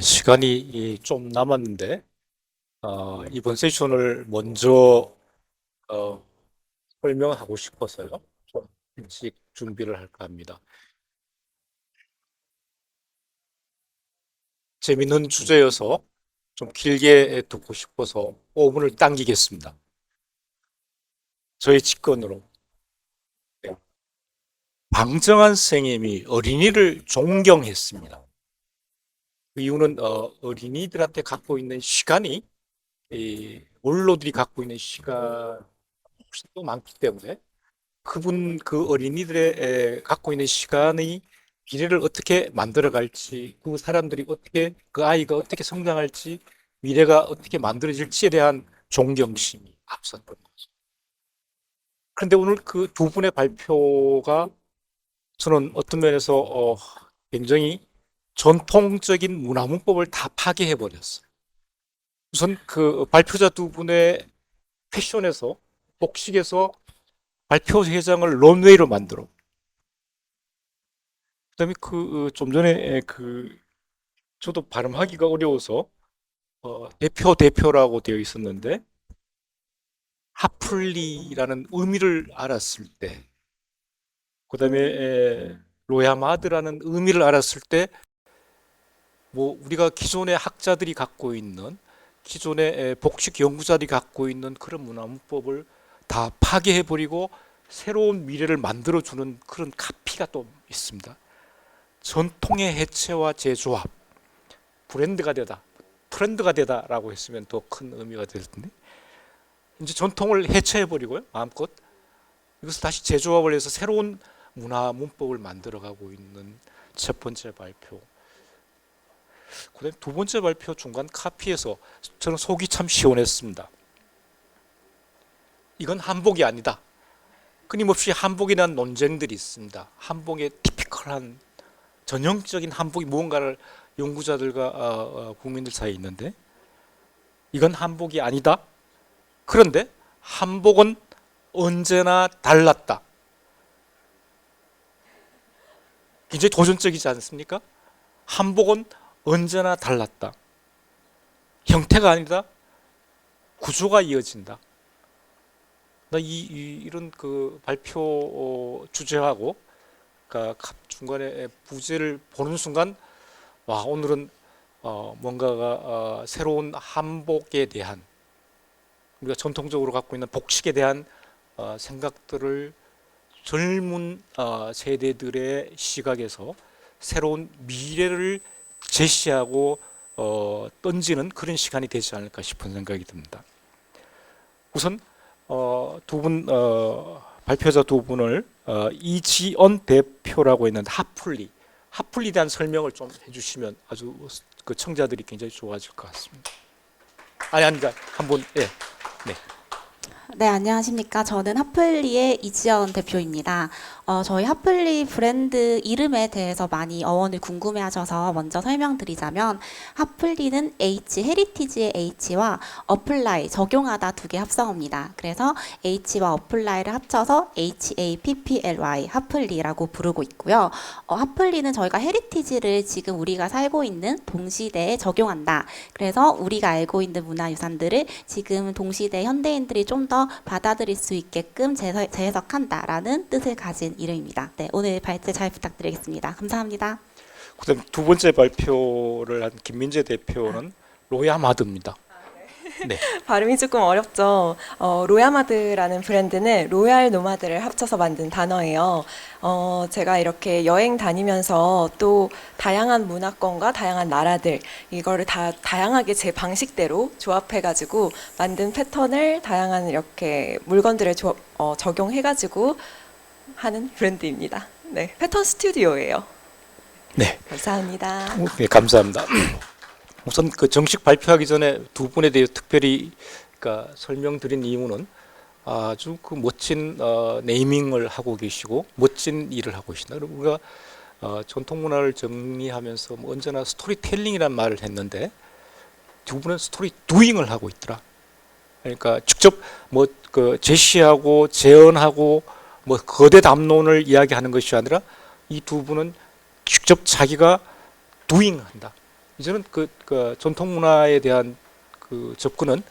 시간이 좀 남았는데, 이번 세션을 먼저 어, 설명하고 싶어서요. 좀 일찍 준비를 할까 합니다. 재밌는 주제여서 좀 길게 듣고 싶어서 5분을 당기겠습니다. 저의 직권으로. 네. 방정환 선생님이 어린이를 존경했습니다. 그 이유는 어린이들한테 갖고 있는 시간이 원로들이 갖고 있는 시간 훨씬 더 많기 때문에 그 어린이들의 갖고 있는 시간의 미래를 어떻게 만들어 갈지, 그 사람들이 어떻게, 그 아이가 어떻게 성장할지, 미래가 어떻게 만들어질지에 대한 존경심이 앞섰던 거죠. 그런데 오늘 그 두 분의 발표가 저는 어떤 면에서 굉장히 전통적인 문화문법을 다 파괴해 버렸어요. 우선 그 발표자 두 분의 패션에서, 복식에서 발표 회장을 런웨이로 만들어. 그다음에 그 좀 전에 그 저도 발음하기가 어려워서 대표라고 되어 있었는데 하플리라는 의미를 알았을 때, 그다음에 로야마드라는 의미를 알았을 때, 뭐 우리가 기존의 학자들이 갖고 있는, 기존의 복식 연구자들이 갖고 있는 그런 문화문법을 다 파괴해 버리고 새로운 미래를 만들어 주는 그런 카피가 또 있습니다. 전통의 해체와 재조합, 브랜드가 되다, 트렌드가 되다라고 했으면 더 큰 의미가 될 텐데, 이제 전통을 해체해 버리고요, 마음껏 이것을 다시 재조합을 해서 새로운 문화 문법을 만들어가고 있는 첫 번째 발표. 그다음에 두 번째 발표 중간 카피에서 저는 속이 참 시원했습니다. 이건 한복이 아니다. 끊임없이 한복에 대한 논쟁들이 있습니다. 한복의 티피컬한 전형적인 한복이 무언가를 연구자들과 국민들 사이에 있는데, 이건 한복이 아니다. 그런데 한복은 언제나 달랐다. 굉장히 도전적이지 않습니까? 한복은 언제나 달랐다. 형태가 아니다. 구조가 이어진다. 이런 그 발표 주제하고 그러니까 중간에 부제를 보는 순간, 와, 오늘은 뭔가가 새로운 한복에 대한, 우리가 전통적으로 갖고 있는 복식에 대한 생각들을 젊은 세대들의 시각에서 새로운 미래를 제시하고 던지는 그런 시간이 되지 않을까 싶은 생각이 듭니다. 우선 두 분 발표자 두 분을 이지연 대표라고 있는 하플리에 대한 설명을 좀 해주시면 아주 그 청자들이 굉장히 좋아질 것 같습니다. 아니다. 한번 예. 네. 네, 안녕하십니까. 저는 하플리의 이지연 대표입니다. 저희 하플리 브랜드 이름에 대해서 많이 어원을 궁금해하셔서 먼저 설명드리자면, 하플리는 헤리티지의 H와 어플라이, 적용하다 두 개 합성어입니다. 그래서 H와 어플라이를 합쳐서 HAPPLY, 하플리라고 부르고 있고요. 하플리는 저희가 헤리티지를 지금 우리가 살고 있는 동시대에 적용한다. 그래서 우리가 알고 있는 문화유산들을 지금 동시대 현대인들이 좀 더 받아들일 수 있게끔 재해석한다라는 뜻을 가진 이름입니다. 네, 오늘 발제 잘 부탁드리겠습니다. 감사합니다. 그다음 두 번째 발표를 한 김민재 대표는 로야마드입니다. 네. 발음이 조금 어렵죠. 로야마드라는 브랜드는 로얄 노마드를 합쳐서 만든 단어예요. 제가 이렇게 여행 다니면서 또 다양한 문화권과 다양한 나라들, 이거를 다 다양하게 제 방식대로 조합해가지고 만든 패턴을 다양한 이렇게 물건들을 적용해가지고 하는 브랜드입니다. 네, 패턴 스튜디오예요. 네. 감사합니다. 네, 감사합니다. 우선 그 정식 발표하기 전에 두 분에 대해 특별히 그러니까 설명드린 이유는 아주 그 멋진 네이밍을 하고 계시고 멋진 일을 하고 계신다. 그리고 우리가 전통 문화를 정리하면서 뭐 언제나 스토리텔링이란 말을 했는데 두 분은 스토리 두잉을 하고 있더라. 그러니까 직접 뭐 그 제시하고 재현하고 뭐 거대 담론을 이야기하는 것이 아니라 이 두 분은 직접 자기가 두잉한다. 이제는 그 전통 문화에 대한 그 접근은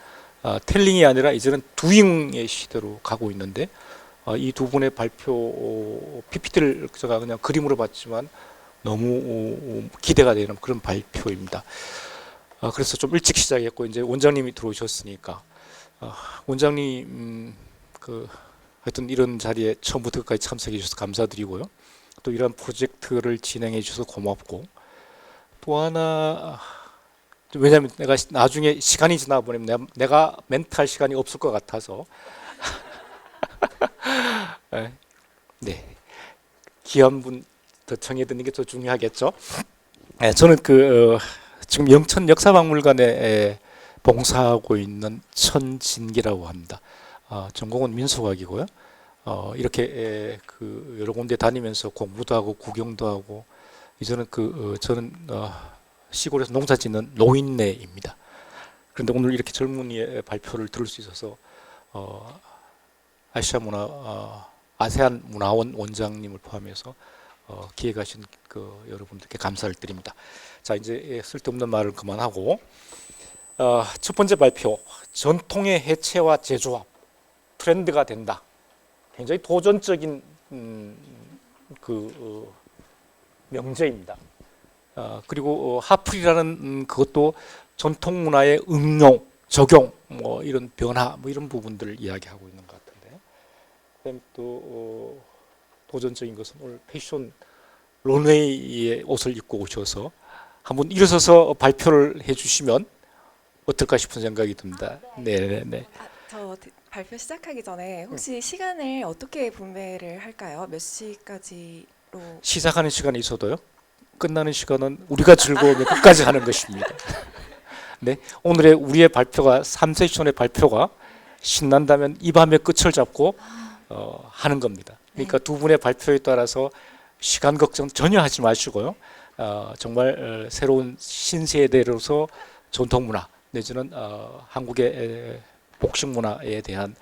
텔링이 아니라 이제는 두잉의 시대로 가고 있는데 이 두 분의 발표 PPT를 제가 그냥 그림으로 봤지만 너무 기대가 되는 그런 발표입니다. 그래서 좀 일찍 시작했고 이제 원장님이 들어오셨으니까 원장님 하여튼 이런 자리에 처음부터 끝까지 참석해 주셔서 감사드리고요. 또 이런 프로젝트를 진행해 주셔서 고맙고 또 하나 왜냐하면 내가 나중에 시간이 지나 보면 내가 멘트할 시간이 없을 것 같아서 네 귀한 분 더 청해 듣는 게 더 중요하겠죠. 네, 저는 지금 영천 역사박물관에 봉사하고 있는 천진기라고 합니다. 전공은 민속학이고요. 이렇게 여러 군데 다니면서 공부도 하고 구경도 하고 이제는 저는 시골에서 농사 짓는 노인네입니다. 그런데 오늘 이렇게 젊은이의 발표를 들을 수 있어서 아세안 문화원 원장님을 포함해서 기획하신 여러분들께 감사를 드립니다. 자, 이제 쓸데없는 말을 그만하고 첫 번째 발표, 전통의 해체와 재조합 트렌드가 된다. 굉장히 도전적인 명제입니다. 그리고 하플이라는 그것도 전통 문화의 응용, 적용, 뭐 이런 변화, 뭐 이런 부분들을 이야기하고 있는 것 같은데. 그다음 또 도전적인 것은 오늘 패션 런웨이의 옷을 입고 오셔서 한번 일어서서 발표를 해주시면 어떨까 싶은 생각이 듭니다. 네. 저 발표 시작하기 전에 혹시 시간을 어떻게 분배를 할까요? 몇 시까지로? 시작하는 시간이 있어도요. 끝나는 시간은 우리가 즐거우면 끝까지 하는 것입니다. 네, 우리의 발표가 3세션의 발표가 신난다면 이 밤에 끝을 잡고 하는 겁니다. 그러니까 두 분의 발표에 따라서 시간 걱정 전혀 하지 마시고요. 정말 새로운 신세대로서 전통 문화 내지는 한국의 복식 문화에 대한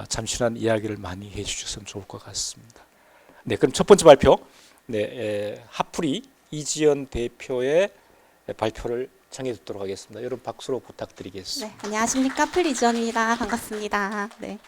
참신한 이야기를 많이 해주셨으면 좋을 것 같습니다. 네, 그럼 첫 번째 발표, 하프리 이지연 대표의 발표를 청해 듣도록 하겠습니다. 여러분 박수로 부탁드리겠습니다. 네, 안녕하십니까. 하플리 이지연입니다. 반갑습니다. 네.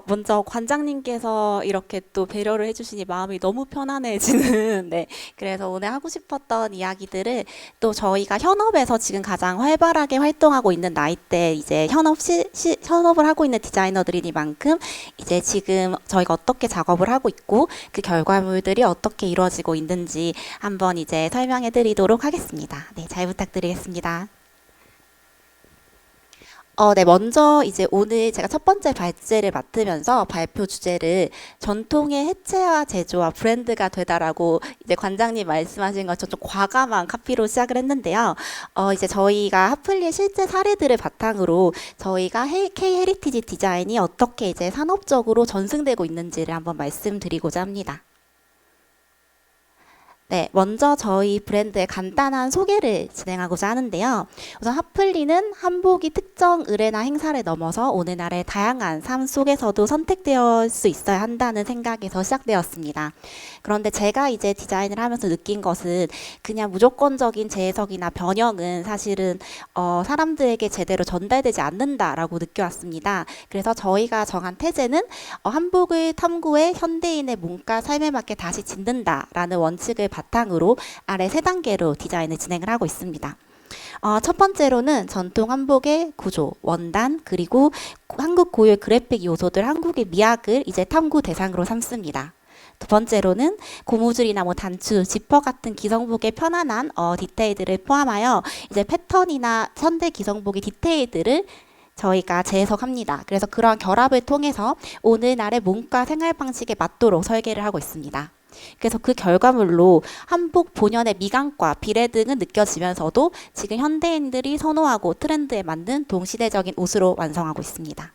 먼저 관장님께서 이렇게 또 배려를 해주시니 마음이 너무 편안해지는, 네. 그래서 오늘 하고 싶었던 이야기들을 또 저희가 현업에서 지금 가장 활발하게 활동하고 있는 나이대 이제 현업을 하고 있는 디자이너들이니만큼 이제 지금 저희가 어떻게 작업을 하고 있고 그 결과물들이 어떻게 이루어지고 있는지 한번 이제 설명해 드리도록 하겠습니다. 네, 잘 부탁드리겠습니다. 네, 먼저 이제 오늘 제가 첫 번째 발제를 맡으면서 발표 주제를 전통의 해체와 제조와 브랜드가 되다라고 이제 관장님 말씀하신 것처럼 좀 과감한 카피로 시작을 했는데요. 이제 저희가 하플리의 실제 사례들을 바탕으로 저희가 K 헤리티지 디자인이 어떻게 이제 산업적으로 전승되고 있는지를 한번 말씀드리고자 합니다. 네, 먼저 저희 브랜드의 간단한 소개를 진행하고자 하는데요. 우선 하플리는 한복이 특정 의례나 행사를 넘어서 오늘날의 다양한 삶 속에서도 선택되어 수 있어야 한다는 생각에서 시작되었습니다. 그런데 제가 이제 디자인을 하면서 느낀 것은 그냥 무조건적인 재해석이나 변형은 사실은 사람들에게 제대로 전달되지 않는다라고 느껴왔습니다. 그래서 저희가 정한 태제는 한복을 탐구해 현대인의 몸과 삶에 맞게 다시 짓는다라는 원칙을 바탕으로 아래 3단계로 디자인을 진행을 하고 있습니다. 첫 번째로는 전통 한복의 구조, 원단, 그리고 한국 고유의 그래픽 요소들, 한국의 미학을 이제 탐구 대상으로 삼습니다. 두 번째로는 고무줄이나 단추, 지퍼 같은 기성복의 편안한 디테일들을 포함하여 이제 패턴이나 현대 기성복의 디테일들을 저희가 재해석합니다. 그래서 그런 결합을 통해서 오늘날의 몸과 생활 방식에 맞도록 설계를 하고 있습니다. 그래서 그 결과물로 한복 본연의 미감과 비례 등은 느껴지면서도 지금 현대인들이 선호하고 트렌드에 맞는 동시대적인 옷으로 완성하고 있습니다.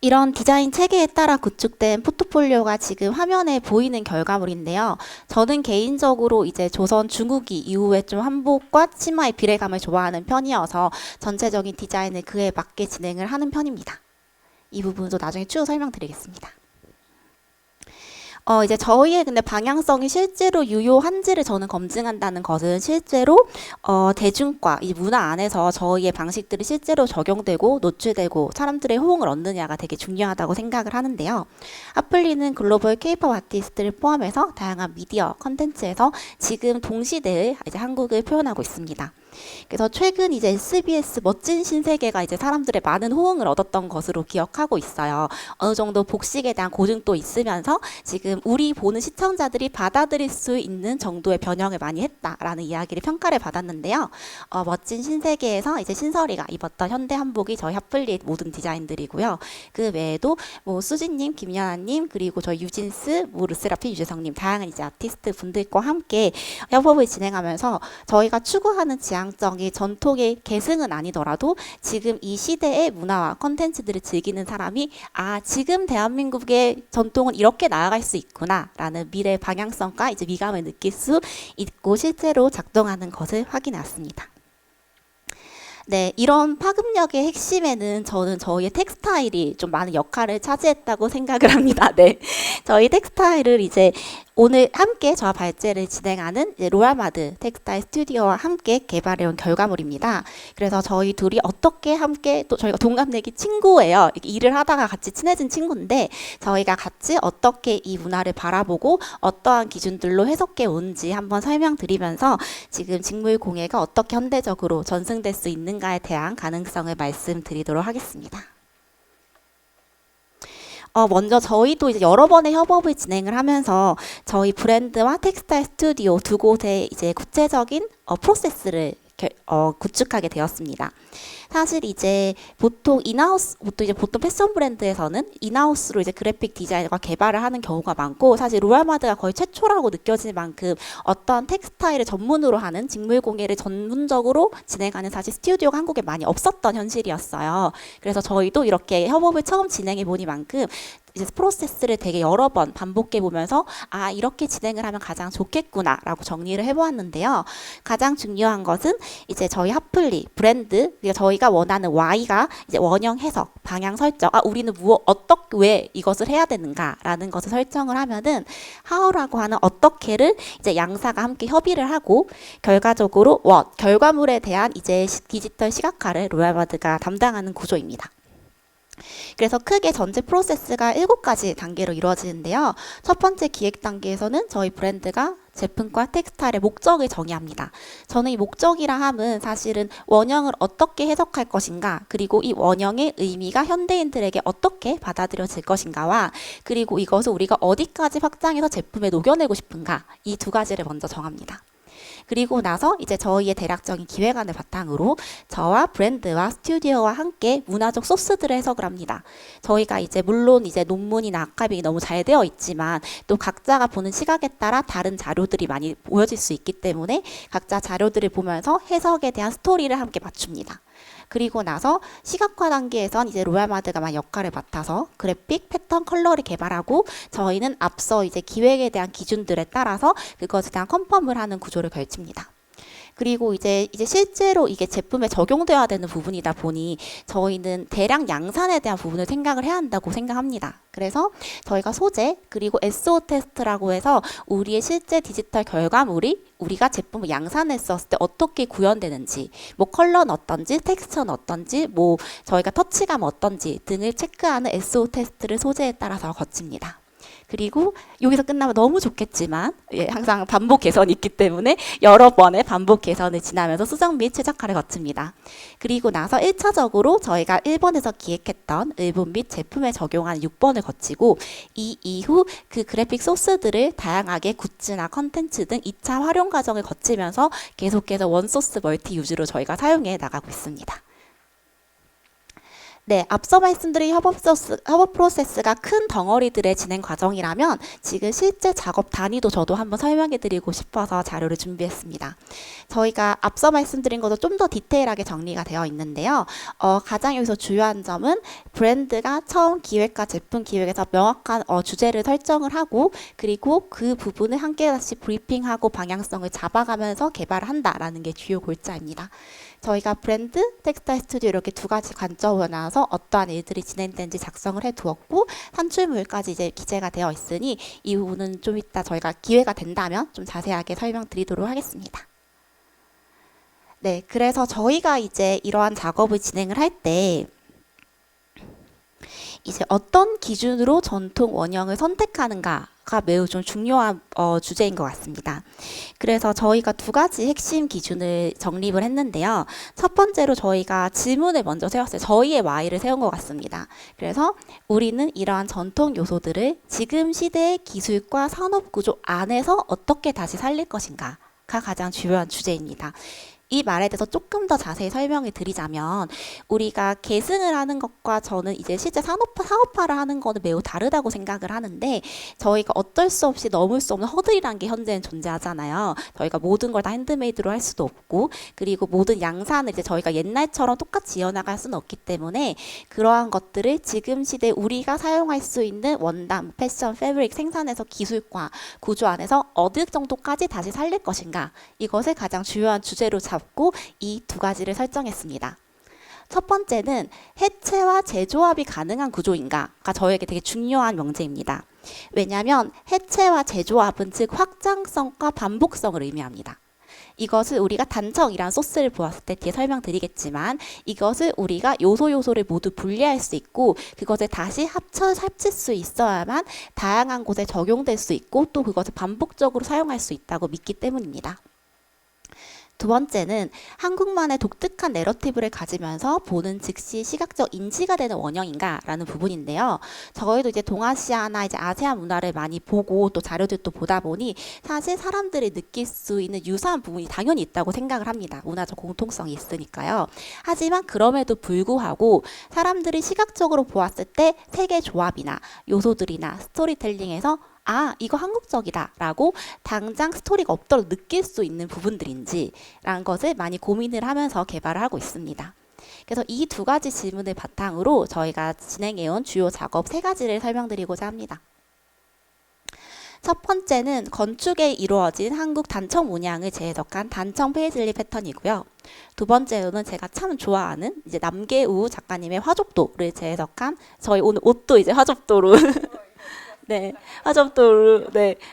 이런 디자인 체계에 따라 구축된 포트폴리오가 지금 화면에 보이는 결과물인데요. 저는 개인적으로 이제 조선 중후기 이후에 좀 한복과 치마의 비례감을 좋아하는 편이어서 전체적인 디자인을 그에 맞게 진행을 하는 편입니다. 이 부분도 나중에 추후 설명드리겠습니다. 이제 저희의 근데 방향성이 실제로 유효한지를 저는 검증한다는 것은 실제로 대중과 이 문화 안에서 저희의 방식들이 실제로 적용되고 노출되고 사람들의 호응을 얻느냐가 되게 중요하다고 생각을 하는데요. 핫플리는 글로벌 K-pop 아티스트를 포함해서 다양한 미디어 컨텐츠에서 지금 동시대의 이제 한국을 표현하고 있습니다. 그래서 최근 이제 SBS 멋진 신세계가 이제 사람들의 많은 호응을 얻었던 것으로 기억하고 있어요. 어느 정도 복식에 대한 고증도 있으면서 지금 우리 보는 시청자들이 받아들일 수 있는 정도의 변형을 많이 했다라는 이야기를 평가를 받았는데요. 멋진 신세계에서 이제 신설이가 입었던 현대 한복이 저희 핫플리의 모든 디자인들이고요. 그 외에도 뭐 수진님, 김연아님, 그리고 저희 유진스, 뭐 르세라핌, 유재성님 다양한 이제 아티스트 분들과 함께 협업을 진행하면서 저희가 추구하는 지향성이 전통의 계승은 아니더라도 지금 이 시대의 문화와 컨텐츠들을 즐기는 사람이 지금 대한민국의 전통은 이렇게 나아갈 수 있구나라는 미래 방향성과 이제 미감을 느낄 수 있고 실제로 작동하는 것을 확인했습니다. 네, 이런 파급력의 핵심에는 저는 저희의 텍스타일이 좀 많은 역할을 차지했다고 생각을 합니다. 네, 저희 텍스타일을 이제 오늘 함께 저와 발제를 진행하는 로얄마드 텍스타일 스튜디오와 함께 개발해온 결과물입니다. 그래서 저희 둘이 어떻게 함께 또 저희가 동갑내기 친구예요. 일을 하다가 같이 친해진 친구인데 저희가 같이 어떻게 이 문화를 바라보고 어떠한 기준들로 해석해 온지 한번 설명드리면서 지금 직물공예가 어떻게 현대적으로 전승될 수 있는가에 대한 가능성을 말씀드리도록 하겠습니다. 먼저 저희도 이제 여러 번의 협업을 진행을 하면서 저희 브랜드와 텍스타일 스튜디오 두 곳의 이제 구체적인 프로세스를 구축하게 되었습니다. 사실 이제 보통 패션 브랜드에서는 인하우스로 이제 그래픽 디자인과 개발을 하는 경우가 많고 사실 로얄마드가 거의 최초라고 느껴질 만큼 어떤 텍스타일을 전문으로 하는 직물 공예를 전문적으로 진행하는 사실 스튜디오가 한국에 많이 없었던 현실이었어요. 그래서 저희도 이렇게 협업을 처음 진행해 보니만큼 이제 프로세스를 되게 여러 번 반복해 보면서 이렇게 진행을 하면 가장 좋겠구나라고 정리를 해보았는데요. 가장 중요한 것은 이제 저희 핫플리 브랜드 그러니까 저희가 원하는 Y가 이제 원형 해석, 방향 설정, 우리는 왜 이것을 해야 되는가라는 것을 설정을 하면은 How라고 하는 어떻게를 이제 양사가 함께 협의를 하고 결과적으로 결과물에 대한 이제 디지털 시각화를 로얄마드가 담당하는 구조입니다. 그래서 크게 전체 프로세스가 7가지 단계로 이루어지는데요. 첫 번째 기획 단계에서는 저희 브랜드가 제품과 텍스타일의 목적을 정의합니다. 저는 이 목적이라 함은 사실은 원형을 어떻게 해석할 것인가, 그리고 이 원형의 의미가 현대인들에게 어떻게 받아들여질 것인가와 그리고 이것을 우리가 어디까지 확장해서 제품에 녹여내고 싶은가, 이 두 가지를 먼저 정합니다. 그리고 나서 이제 저희의 대략적인 기획안을 바탕으로 저와 브랜드와 스튜디오와 함께 문화적 소스들을 해석을 합니다. 저희가 이제 물론 이제 논문이나 아카이빙이 너무 잘 되어 있지만 또 각자가 보는 시각에 따라 다른 자료들이 많이 보여질 수 있기 때문에 각자 자료들을 보면서 해석에 대한 스토리를 함께 맞춥니다. 그리고 나서 시각화 단계에선 이제 로얄마드가 역할을 맡아서 그래픽, 패턴, 컬러를 개발하고 저희는 앞서 이제 기획에 대한 기준들에 따라서 그것에 대한 컨펌을 하는 구조를 펼칩니다. 그리고 이제 실제로 이게 제품에 적용되어야 되는 부분이다 보니 저희는 대량 양산에 대한 부분을 생각을 해야 한다고 생각합니다. 그래서 저희가 소재 그리고 SO 테스트라고 해서 우리의 실제 디지털 결과물이 우리가 제품을 양산했었을 때 어떻게 구현되는지, 뭐 컬러는 어떤지, 텍스처는 어떤지, 뭐 저희가 터치감 어떤지 등을 체크하는 SO 테스트를 소재에 따라서 거칩니다. 그리고 여기서 끝나면 너무 좋겠지만 항상 반복 개선이 있기 때문에 여러 번의 반복 개선을 지나면서 수정 및 최적화를 거칩니다. 그리고 나서 1차적으로 저희가 1번에서 기획했던 의본 및 제품에 적용한 6번을 거치고 이 이후 그 그래픽 소스들을 다양하게 굿즈나 컨텐츠 등 2차 활용 과정을 거치면서 계속해서 원소스 멀티 유즈로 저희가 사용해 나가고 있습니다. 네, 앞서 말씀드린 협업 프로세스가 큰 덩어리들의 진행 과정이라면 지금 실제 작업 단위도 저도 한번 설명해 드리고 싶어서 자료를 준비했습니다. 저희가 앞서 말씀드린 것도 좀 더 디테일하게 정리가 되어 있는데요. 가장 여기서 중요한 점은 브랜드가 처음 기획과 제품 기획에서 명확한 주제를 설정을 하고 그리고 그 부분을 함께 다시 브리핑하고 방향성을 잡아가면서 개발을 한다라는 게 주요 골자입니다. 저희가 브랜드, 텍스타일 스튜디오 이렇게 두 가지 관점으로 나와서 어떠한 일들이 진행된지 작성을 해두었고 산출물까지 이제 기재가 되어 있으니 이 부분은 좀 이따 저희가 기회가 된다면 좀 자세하게 설명드리도록 하겠습니다. 네, 그래서 저희가 이제 이러한 작업을 진행을 할 때 이제 어떤 기준으로 전통 원형을 선택하는가가 매우 좀 중요한 주제인 것 같습니다. 그래서 저희가 두 가지 핵심 기준을 정립을 했는데요. 첫 번째로 저희가 질문을 먼저 세웠어요. 저희의 Y를 세운 것 같습니다. 그래서 우리는 이러한 전통 요소들을 지금 시대의 기술과 산업 구조 안에서 어떻게 다시 살릴 것인가가 가장 중요한 주제입니다. 이 말에 대해서 조금 더 자세히 설명을 드리자면 우리가 계승을 하는 것과 저는 이제 실제 사업화를 하는 거는 매우 다르다고 생각을 하는데 저희가 어쩔 수 없이 넘을 수 없는 허들이라는 게 현재는 존재하잖아요. 저희가 모든 걸 다 핸드메이드로 할 수도 없고 그리고 모든 양산을 이제 저희가 옛날처럼 똑같이 이어나갈 수는 없기 때문에 그러한 것들을 지금 시대에 우리가 사용할 수 있는 원단, 패션, 패브릭 생산에서 기술과 구조 안에서 어느 정도까지 다시 살릴 것인가 이것을 가장 중요한 주제로 잡고 이 두 가지를 설정했습니다. 첫 번째는 해체와 재조합이 가능한 구조인가가 저에게 되게 중요한 명제입니다. 왜냐하면 해체와 재조합은 즉 확장성과 반복성을 의미합니다. 이것을 우리가 단청이란 소스를 보았을 때 뒤에 설명드리겠지만 이것을 우리가 요소를 모두 분리할 수 있고 그것을 다시 합칠 수 있어야만 다양한 곳에 적용될 수 있고 또 그것을 반복적으로 사용할 수 있다고 믿기 때문입니다. 두 번째는 한국만의 독특한 내러티브를 가지면서 보는 즉시 시각적 인지가 되는 원형인가라는 부분인데요. 저희도 이제 동아시아나 이제 아세안 문화를 많이 보고 또 자료들도 보다 보니 사실 사람들이 느낄 수 있는 유사한 부분이 당연히 있다고 생각을 합니다. 문화적 공통성이 있으니까요. 하지만 그럼에도 불구하고 사람들이 시각적으로 보았을 때 세계 조합이나 요소들이나 스토리텔링에서 아, 이거 한국적이다 라고 당장 스토리가 없더라도 느낄 수 있는 부분들인지 라는 것을 많이 고민을 하면서 개발을 하고 있습니다. 그래서 이 두 가지 질문을 바탕으로 저희가 진행해온 주요 작업 세 가지를 설명드리고자 합니다. 첫 번째는 건축에 이루어진 한국 단청 문양을 재해석한 단청 페이즐리 패턴이고요. 두 번째로는 제가 참 좋아하는 이제 남계우 작가님의 화족도를 재해석한 저희 오늘 옷도 이제 화족도로 네,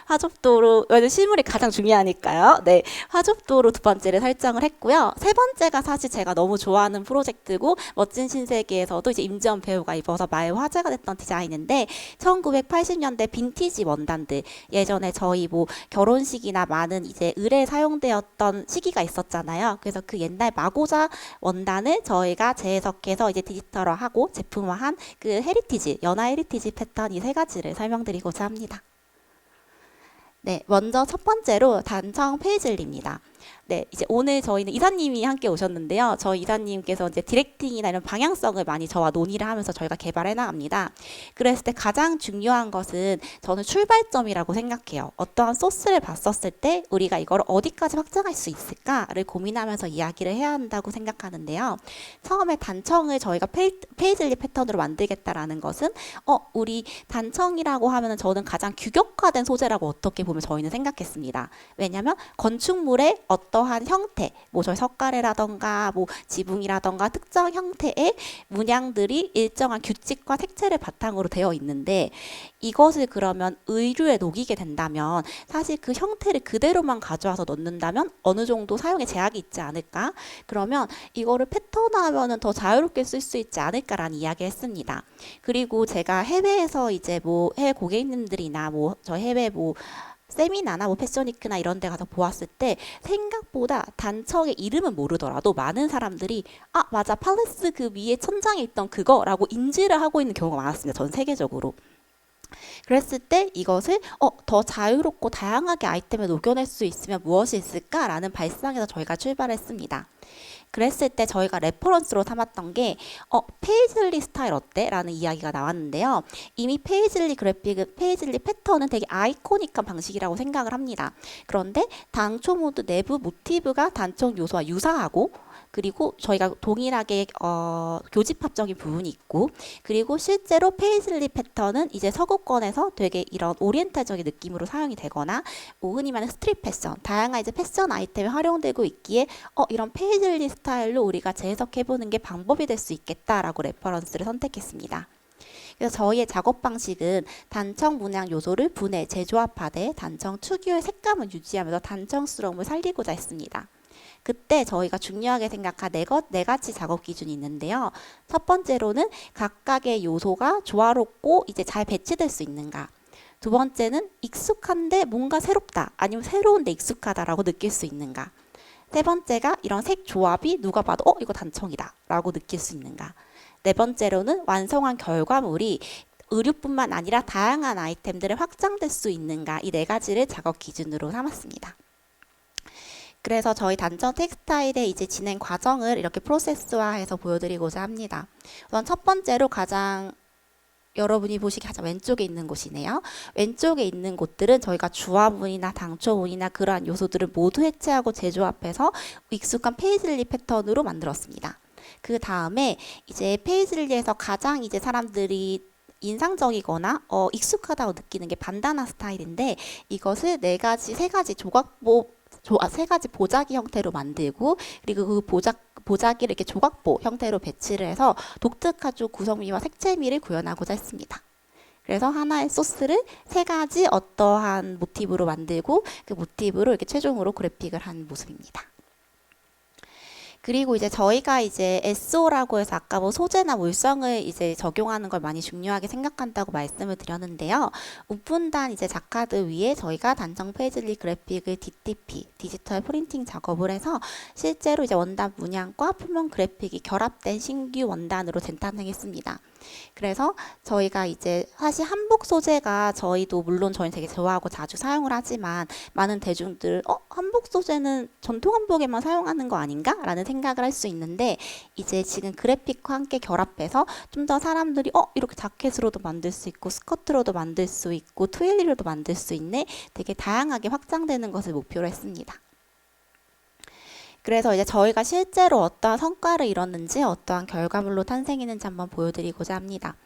화접도로, 왜냐면 실물이 가장 중요하니까요. 네, 화접도로 두 번째를 설정을 했고요. 세 번째가 사실 제가 너무 좋아하는 프로젝트고, 멋진 신세계에서도 이제 임지연 배우가 입어서 많이 화제가 됐던 디자인인데, 1980년대 빈티지 원단들, 예전에 저희 뭐 결혼식이나 많은 이제 을에 사용되었던 시기가 있었잖아요. 그래서 그 옛날 마고자 원단을 저희가 재해석해서 이제 디지털화하고 제품화한 그 헤리티지, 연화 헤리티지 패턴 이 세 가지를 설명드리고자 합니다. 네, 먼저 첫 번째로 단청 페이즐리입니다. 네, 이제 오늘 저희는 이사님이 함께 오셨는데요. 저희 이사님께서 이제 디렉팅이나 이런 방향성을 많이 저와 논의를 하면서 저희가 개발해 나갑니다. 그랬을 때 가장 중요한 것은 저는 출발점이라고 생각해요. 어떠한 소스를 봤었을 때 우리가 이걸 어디까지 확장할 수 있을까를 고민하면서 이야기를 해야 한다고 생각하는데요. 처음에 단청을 저희가 페이즐리 패턴으로 만들겠다라는 것은 우리 단청이라고 하면은 저는 가장 규격화된 소재라고 어떻게 보면 저희는 생각했습니다. 왜냐하면 건축물의 어떠한 형태, 뭐 저희 석가래라던가 뭐 지붕이라던가 특정 형태의 문양들이 일정한 규칙과 색채를 바탕으로 되어 있는데 이것을 그러면 의류에 녹이게 된다면 사실 그 형태를 그대로만 가져와서 넣는다면 어느 정도 사용에 제약이 있지 않을까? 그러면 이거를 패턴화하면은 더 자유롭게 쓸 수 있지 않을까라는 이야기를 했습니다. 그리고 제가 해외에서 이제 뭐 해외 고객님들이나 뭐 저 해외 뭐 세미나나 뭐 패션위크나 이런 데 가서 보았을 때 생각보다 단청의 이름은 모르더라도 많은 사람들이 아 맞아 팔레스 그 위에 천장에 있던 그거라고 인지를 하고 있는 경우가 많았습니다. 전 세계적으로. 그랬을 때 이것을 더 자유롭고 다양하게 아이템을 녹여낼 수 있으면 무엇이 있을까라는 발상에서 저희가 출발했습니다. 그랬을 때 저희가 레퍼런스로 삼았던 게 페이즐리 스타일 어때? 라는 이야기가 나왔는데요. 이미 페이즐리 패턴은 되게 아이코닉한 방식이라고 생각을 합니다. 그런데 당초 모드 내부 모티브가 단청 요소와 유사하고 그리고 저희가 동일하게 교집합적인 부분이 있고, 그리고 실제로 페이즐리 패턴은 이제 서구권에서 되게 이런 오리엔탈적인 느낌으로 사용이 되거나, 뭐 흔히 말하는 스트릿 패션, 다양한 이제 패션 아이템이 활용되고 있기에 이런 페이즐리 스타일로 우리가 재해석해보는 게 방법이 될 수 있겠다라고 레퍼런스를 선택했습니다. 그래서 저희의 작업 방식은 단청 문양 요소를 분해, 재조합하되 단청 특유의 색감을 유지하면서 단청스러움을 살리고자 했습니다. 그때 저희가 중요하게 생각한 네 가지 작업 기준이 있는데요. 첫 번째로는 각각의 요소가 조화롭고 이제 잘 배치될 수 있는가. 두 번째는 익숙한데 뭔가 새롭다, 아니면 새로운데 익숙하다라고 느낄 수 있는가. 세 번째가 이런 색 조합이 누가 봐도 이거 단청이다 라고 느낄 수 있는가. 네 번째로는 완성한 결과물이 의류뿐만 아니라 다양한 아이템들에 확장될 수 있는가. 이 네 가지를 작업 기준으로 삼았습니다. 그래서 저희 단청 텍스타일의 이제 진행 과정을 이렇게 프로세스화해서 보여드리고자 합니다. 우선 첫 번째로 가장 여러분이 보시기 가장 왼쪽에 있는 곳이네요. 왼쪽에 있는 곳들은 저희가 주화문이나 당초문이나 그러한 요소들을 모두 해체하고 재조합해서 익숙한 페이즐리 패턴으로 만들었습니다. 그 다음에 이제 페이즐리에서 가장 이제 사람들이 인상적이거나 익숙하다고 느끼는 게 반다나 스타일인데, 이것을 세 가지 세 가지 보자기 형태로 만들고, 그리고 그 보자기를 이렇게 조각보 형태로 배치를 해서 독특하죠 구성미와 색채미를 구현하고자 했습니다. 그래서 하나의 소스를 세 가지 어떠한 모티브로 만들고, 그 모티브로 이렇게 최종으로 그래픽을 한 모습입니다. 그리고 이제 저희가 이제 SO라고 해서 아까 뭐 소재나 물성을 이제 적용하는 걸 많이 중요하게 생각한다고 말씀을 드렸는데요. 우픈단 이제 작카드 위에 저희가 단청 페이즐리 그래픽을 DTP, 디지털 프린팅 작업을 해서 실제로 이제 원단 문양과 표면 그래픽이 결합된 신규 원단으로 재탄생했습니다. 그래서 저희가 이제 사실 한복 소재가 저희도 물론 저희는 되게 좋아하고 자주 사용을 하지만, 많은 대중들 한복 소재는 전통 한복에만 사용하는 거 아닌가? 라는 생각을 할 수 있는데, 이제 지금 그래픽과 함께 결합해서 좀 더 사람들이 이렇게 자켓으로도 만들 수 있고 스커트로도 만들 수 있고 트윌리로도 만들 수 있네, 되게 다양하게 확장되는 것을 목표로 했습니다. 그래서 이제 저희가 실제로 어떠한 성과를 이뤘는지, 어떠한 결과물로 탄생했는지 한번 보여드리고자 합니다.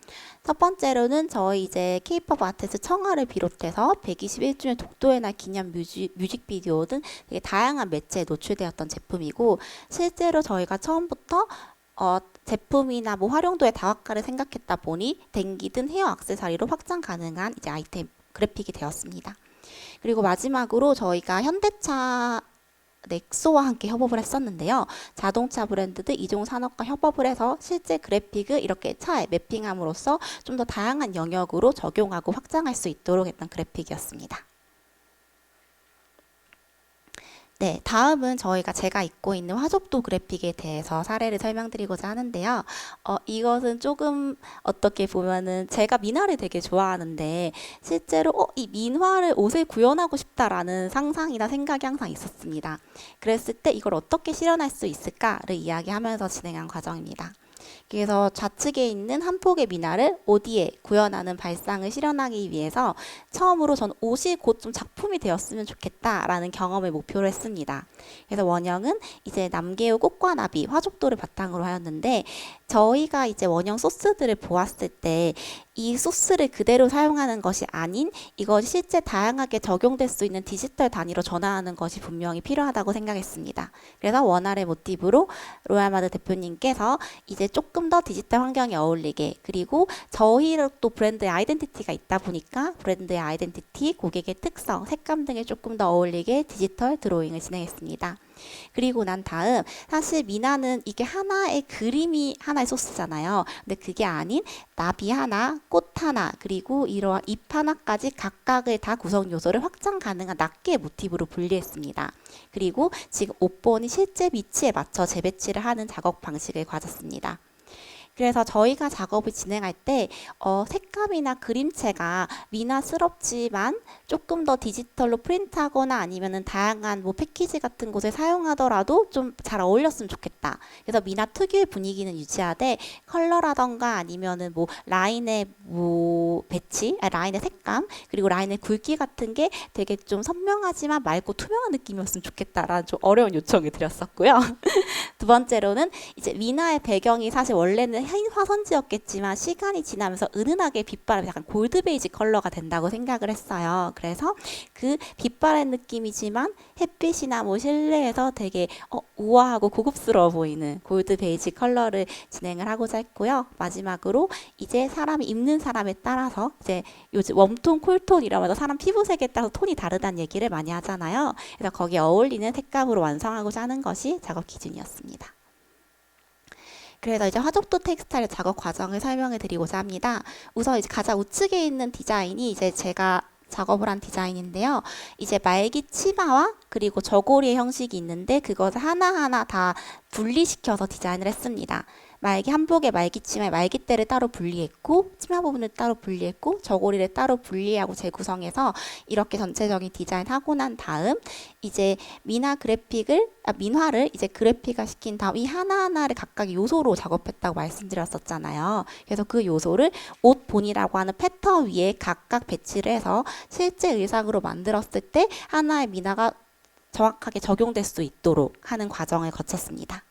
첫 번째로는 저희 이제 K-POP 아티스트 청아를 비롯해서 121주년 독도의 날 기념 뮤직비디오 등 되게 다양한 매체에 노출되었던 제품이고, 실제로 저희가 처음부터 제품이나 뭐 활용도의 다각화를 생각했다 보니 댕기든 헤어 액세서리로 확장 가능한 이제 아이템 그래픽이 되었습니다. 그리고 마지막으로 저희가 현대차 넥소와 함께 협업을 했었는데요. 자동차 브랜드들 이종산업과 협업을 해서 실제 그래픽을 이렇게 차에 매핑함으로써 좀 더 다양한 영역으로 적용하고 확장할 수 있도록 했던 그래픽이었습니다. 네, 다음은 제가 입고 있는 화족도 그래픽에 대해서 사례를 설명드리고자 하는데요. 이것은 조금 어떻게 보면은 제가 민화를 되게 좋아하는데, 실제로 이 민화를 옷에 구현하고 싶다라는 상상이나 생각이 항상 있었습니다. 그랬을 때 이걸 어떻게 실현할 수 있을까를 이야기하면서 진행한 과정입니다. 그래서 좌측에 있는 한 폭의 미나를 오디에 구현하는 발상을 실현하기 위해서 처음으로 전 옷이 곧 좀 작품이 되었으면 좋겠다라는 경험을 목표로 했습니다. 그래서 원형은 이제 남개우 꽃과 나비 화족도를 바탕으로 하였는데, 저희가 이제 원형 소스들을 보았을 때 이 소스를 그대로 사용하는 것이 아닌 이것이 실제 다양하게 적용될 수 있는 디지털 단위로 전환하는 것이 분명히 필요하다고 생각했습니다. 그래서 원활의 모티브로 로얄마드 대표님께서 이제 조금 더 디지털 환경에 어울리게, 그리고 저희를 또 브랜드의 아이덴티티가 있다 보니까 브랜드의 아이덴티티, 고객의 특성, 색감 등에 조금 더 어울리게 디지털 드로잉을 진행했습니다. 그리고 난 다음, 사실 미나는 이게 하나의 그림이 하나의 소스잖아요. 근데 그게 아닌 나비 하나, 꽃 하나, 그리고 이러한 잎 하나까지 각각의 다 구성 요소를 확장 가능한 낱개의 모티브로 분리했습니다. 그리고 지금 옷본이 실제 위치에 맞춰 재배치를 하는 작업 방식을 가졌습니다. 그래서 저희가 작업을 진행할 때 색감이나 그림체가 미나스럽지만 조금 더 디지털로 프린트하거나 아니면은 다양한 뭐 패키지 같은 곳에 사용하더라도 좀 잘 어울렸으면 좋겠다. 그래서 미나 특유의 분위기는 유지하되 컬러라던가 아니면은 뭐 라인의 뭐 배치, 라인의 색감 그리고 라인의 굵기 같은 게 되게 좀 선명하지만 맑고 투명한 느낌이었으면 좋겠다라는 좀 어려운 요청을 드렸었고요. 두 번째로는 이제 미나의 배경이 사실 원래는 흰 화선지였겠지만 시간이 지나면서 은은하게 빛바람이 약간 골드 베이지 컬러가 된다고 생각을 했어요. 그래서 그 빛바랜 느낌이지만 햇빛이나 뭐 실내에서 되게 우아하고 고급스러워 보이는 골드 베이지 컬러를 진행을 하고자 했고요. 마지막으로 이제 사람이 입는 사람에 따라서 이제 요즘 웜톤, 쿨톤 이러면서 사람 피부색에 따라서 톤이 다르다는 얘기를 많이 하잖아요. 그래서 거기에 어울리는 색감으로 완성하고자 하는 것이 작업 기준이었습니다. 그래서 이제 화족도 텍스타일 작업 과정을 설명해 드리고자 합니다. 우선 이제 가장 우측에 있는 디자인이 이제 제가 작업을 한 디자인인데요. 이제 말기 치마와 그리고 저고리의 형식이 있는데 그것을 하나하나 다 분리시켜서 디자인을 했습니다. 말기 한복의 말기 치마의 말기대를 따로 분리했고 치마 부분을 따로 분리했고 저고리를 따로 분리하고 재구성해서 이렇게 전체적인 디자인하고 난 다음 이제 민화를 이제 그래픽화 시킨 다음 이 하나하나를 각각 요소로 작업했다고 말씀드렸었잖아요. 그래서 그 요소를 옷 본이라고 하는 패턴 위에 각각 배치를 해서 실제 의상으로 만들었을 때 하나의 민화가 정확하게 적용될 수 있도록 하는 과정을 거쳤습니다.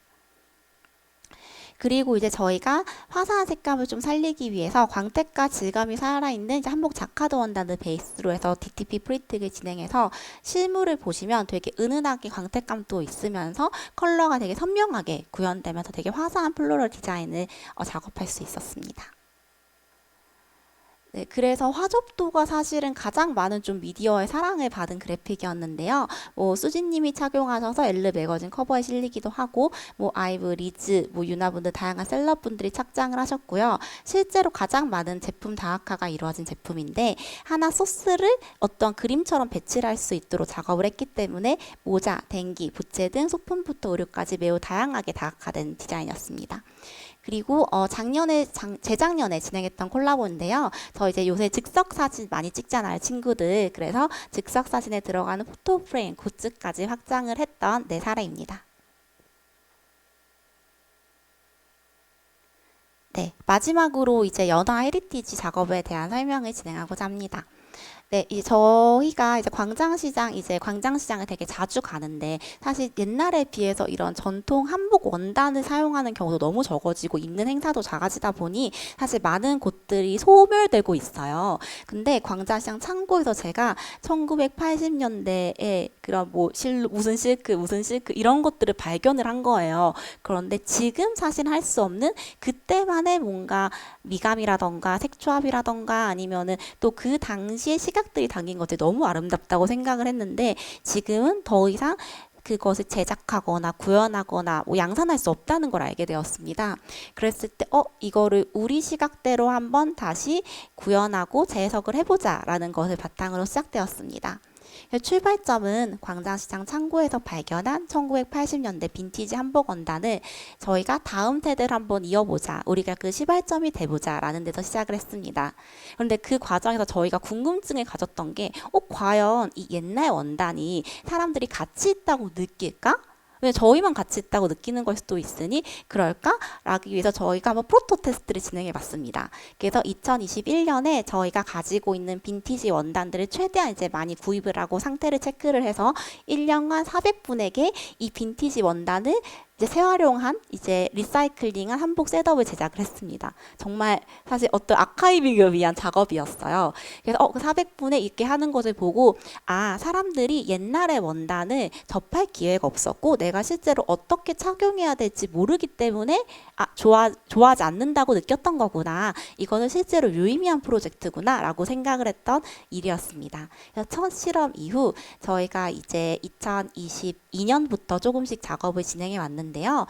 그리고 이제 저희가 화사한 색감을 좀 살리기 위해서 광택과 질감이 살아있는 이제 한복 자카드 원단을 베이스로 해서 DTP 프린팅을 진행해서 실물을 보시면 되게 은은하게 광택감도 있으면서 컬러가 되게 선명하게 구현되면서 되게 화사한 플로럴 디자인을 작업할 수 있었습니다. 네, 그래서 화접도가 사실은 가장 많은 좀 미디어의 사랑을 받은 그래픽이었는데요. 뭐 수진님이 착용하셔서 엘르 매거진 커버에 실리기도 하고, 뭐 아이브, 리즈, 뭐 유나분들 다양한 셀럽분들이 착장을 하셨고요. 실제로 가장 많은 제품 다각화가 이루어진 제품인데 하나 소스를 어떤 그림처럼 배치를 할 수 있도록 작업을 했기 때문에 모자, 댕기, 부채 등 소품부터 의류까지 매우 다양하게 다각화된 디자인이었습니다. 그리고 재작년에 진행했던 콜라보인데요. 저 이제 요새 즉석 사진 많이 찍잖아요, 친구들. 그래서 즉석 사진에 들어가는 포토 프레임 굿즈까지 확장을 했던 네 사례입니다. 네, 마지막으로 이제 연화 헤리티지 작업에 대한 설명을 진행하고자 합니다. 네, 저희가 이제 광장시장을 되게 자주 가는데 사실 옛날에 비해서 이런 전통 한복 원단을 사용하는 경우도 너무 적어지고 입는 행사도 작아지다 보니 사실 많은 곳들이 소멸되고 있어요. 근데 광장시장 창고에서 제가 1980년대에 그런 뭐 무슨 실크 이런 것들을 발견을 한 거예요. 그런데 지금 사실 할 수 없는 그때만의 뭔가 미감이라던가 색조합이라던가 아니면은 또 그 당시에 시각들이 담긴 것들이 너무 아름답다고 생각을 했는데 지금은 더 이상 그것을 제작하거나 구현하거나 뭐 양산할 수 없다는 걸 알게 되었습니다. 그랬을 때 이거를 우리 시각대로 한번 다시 구현하고 재해석을 해보자라는 것을 바탕으로 시작되었습니다. 출발점은 광장시장 창고에서 발견한 1980년대 빈티지 한복 원단을 저희가 다음 세대를 한번 이어보자, 우리가 그 시발점이 돼보자 라는 데서 시작을 했습니다. 그런데 그 과정에서 저희가 궁금증을 가졌던 게 과연 이 옛날 원단이 사람들이 가치 있다고 느낄까? 왜 저희만 가치 있다고 느끼는 걸 수도 있으니 그럴까? 라기 위해서 저희가 한번 프로토 테스트를 진행해 봤습니다. 그래서 2021년에 저희가 가지고 있는 빈티지 원단들을 최대한 이제 많이 구입을 하고 상태를 체크를 해서 1년간 400분에게 이 빈티지 원단을 이제 재활용한 이제 리사이클링한 한복 셋업을 제작을 했습니다. 정말 사실 어떤 아카이빙을 위한 작업이었어요. 그래서 그 400분에 이렇게 하는 것을 보고 사람들이 옛날의 원단을 접할 기회가 없었고 내가 실제로 어떻게 착용해야 될지 모르기 때문에 좋아하지 않는다고 느꼈던 거구나. 이거는 실제로 유의미한 프로젝트구나 라고 생각을 했던 일이었습니다. 그래서 첫 실험 이후 저희가 이제 2022년부터 조금씩 작업을 진행해 왔는데 있는데요.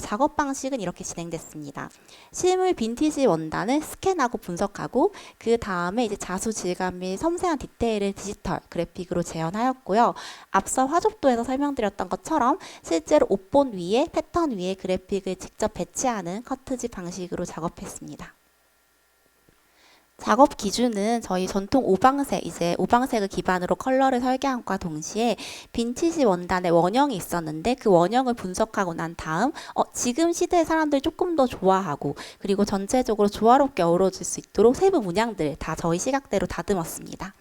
작업 방식은 이렇게 진행됐습니다. 실물 빈티지 원단을 스캔하고 분석하고 그 다음에 이제 자수 질감 및 섬세한 디테일을 디지털 그래픽으로 재현하였고요. 앞서 화족도에서 설명드렸던 것처럼 실제로 옷본 위에 패턴 위에 그래픽을 직접 배치하는 커트지 방식으로 작업했습니다. 작업 기준은 저희 전통 오방색, 이제 오방색을 기반으로 컬러를 설계함과 동시에 빈티지 원단의 원형이 있었는데 그 원형을 분석하고 난 다음 지금 시대의 사람들이 조금 더 좋아하고 그리고 전체적으로 조화롭게 어우러질 수 있도록 세부 문양들 다 저희 시각대로 다듬었습니다.